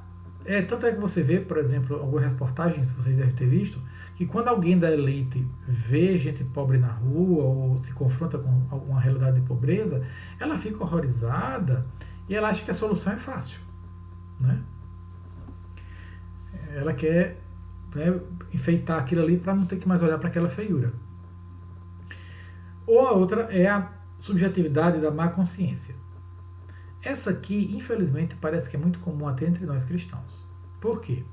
tanto é que você vê, por exemplo, algumas reportagens, vocês devem ter visto, que quando alguém da elite vê gente pobre na rua ou se confronta com alguma realidade de pobreza, ela fica horrorizada e ela acha que a solução é fácil. Né? Ela quer, né, enfeitar aquilo ali para não ter que mais olhar para aquela feiura. Ou a outra é a subjetividade da má consciência. Essa aqui, infelizmente, parece que é muito comum até entre nós cristãos. Por quê?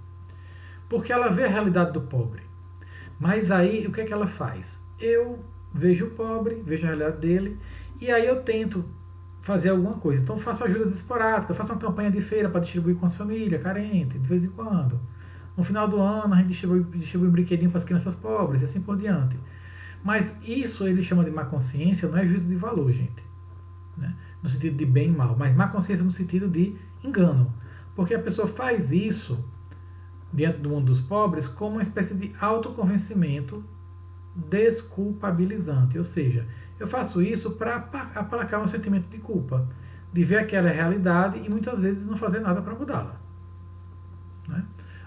Porque ela vê a realidade do pobre. Mas aí, o que é que ela faz? Eu vejo o pobre, vejo a realidade dele, e aí eu tento fazer alguma coisa. Então, faço ajudas esporádicas, faço uma campanha de feira para distribuir com as famílias carentes, de vez em quando. No final do ano, a gente distribui um brinquedinho para as crianças pobres, e assim por diante. Mas isso ele chama de má consciência, não é juízo de valor, gente. Né? No sentido de bem e mal, mas má consciência no sentido de engano. Porque a pessoa faz isso dentro do mundo dos pobres como uma espécie de autoconvencimento desculpabilizante. Ou seja, eu faço isso para aplacar um sentimento de culpa, de ver aquela realidade e muitas vezes não fazer nada para mudá-la. Né?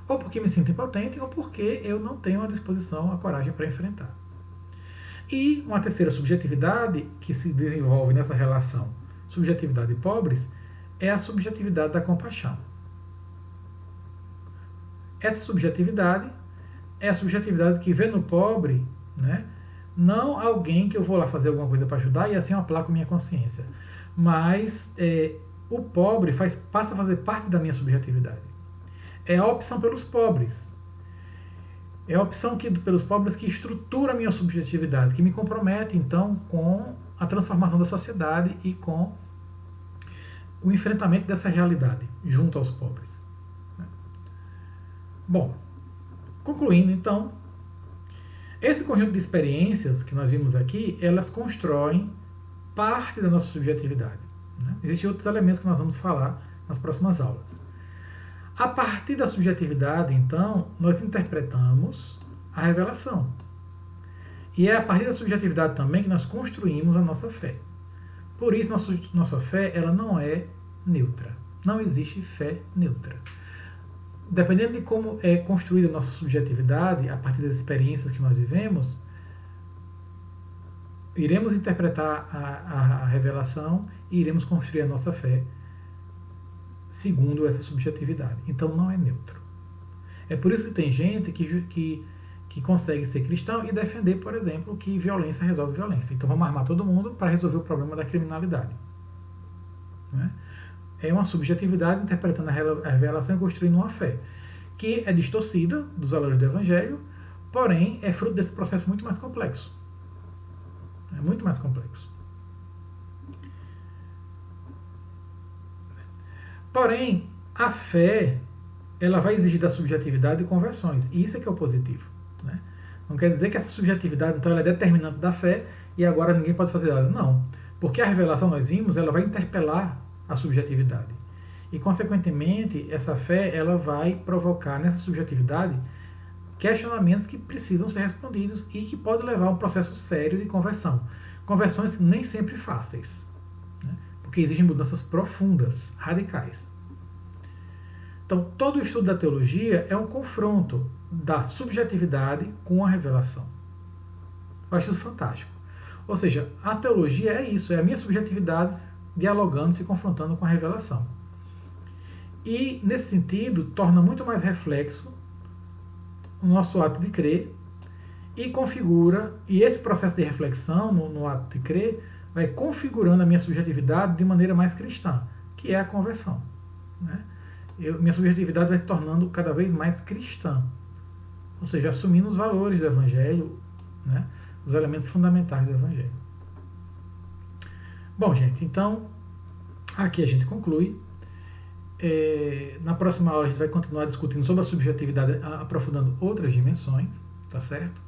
Ou porque me sinto impotente, ou porque eu não tenho a disposição, a coragem para enfrentar. E uma terceira subjetividade que se desenvolve nessa relação subjetividade e pobres é a subjetividade da compaixão. Essa subjetividade é a subjetividade que vê no pobre, né, não alguém que eu vou lá fazer alguma coisa para ajudar e assim eu aplaco minha consciência, mas o pobre passa a fazer parte da minha subjetividade. É a opção pelos pobres. É a opção pelos pobres que estrutura a minha subjetividade, que me compromete, então, com a transformação da sociedade e com o enfrentamento dessa realidade junto aos pobres. Bom, concluindo, então, esse conjunto de experiências que nós vimos aqui, elas constroem parte da nossa subjetividade. Existem outros elementos que nós vamos falar nas próximas aulas. A partir da subjetividade, então, nós interpretamos a revelação. E é a partir da subjetividade também que nós construímos a nossa fé. Por isso, nossa fé ela não é neutra. Não existe fé neutra. Dependendo de como é construída a nossa subjetividade, a partir das experiências que nós vivemos, iremos interpretar a revelação e iremos construir a nossa fé segundo essa subjetividade. Então não é neutro. É por isso que tem gente que consegue ser cristão e defender, por exemplo, que violência resolve violência. Então vamos armar todo mundo para resolver o problema da criminalidade. Né? É uma subjetividade interpretando a revelação e construindo uma fé que é distorcida dos valores do Evangelho, porém é fruto desse processo muito mais complexo. É muito mais complexo. Porém, a fé ela vai exigir da subjetividade conversões. E isso é que é o positivo. Né? Não quer dizer que essa subjetividade então, ela é determinante da fé e agora ninguém pode fazer nada. Não. Porque a revelação, nós vimos, ela vai interpelar a subjetividade. E, consequentemente, essa fé ela vai provocar nessa subjetividade questionamentos que precisam ser respondidos e que podem levar a um processo sério de conversão. Conversões nem sempre fáceis, né? Porque exigem mudanças profundas, radicais. Então, todo o estudo da teologia é um confronto da subjetividade com a revelação. Eu acho isso fantástico. Ou seja, a teologia é isso, é a minha subjetividade dialogando, se confrontando com a revelação. E, nesse sentido, torna muito mais reflexo o nosso ato de crer e configura, e esse processo de reflexão no ato de crer vai configurando a minha subjetividade de maneira mais cristã, que é a conversão. Né? Minha subjetividade vai se tornando cada vez mais cristã, ou seja, assumindo os valores do Evangelho, né? Os elementos fundamentais do Evangelho. Bom, gente, então aqui a gente conclui. Na próxima aula a gente vai continuar discutindo sobre a subjetividade, aprofundando outras dimensões, tá certo?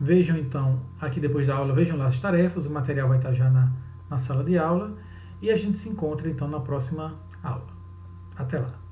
Vejam então, aqui depois da aula, vejam lá as tarefas, o material vai estar já na sala de aula e a gente se encontra então na próxima aula. Até lá!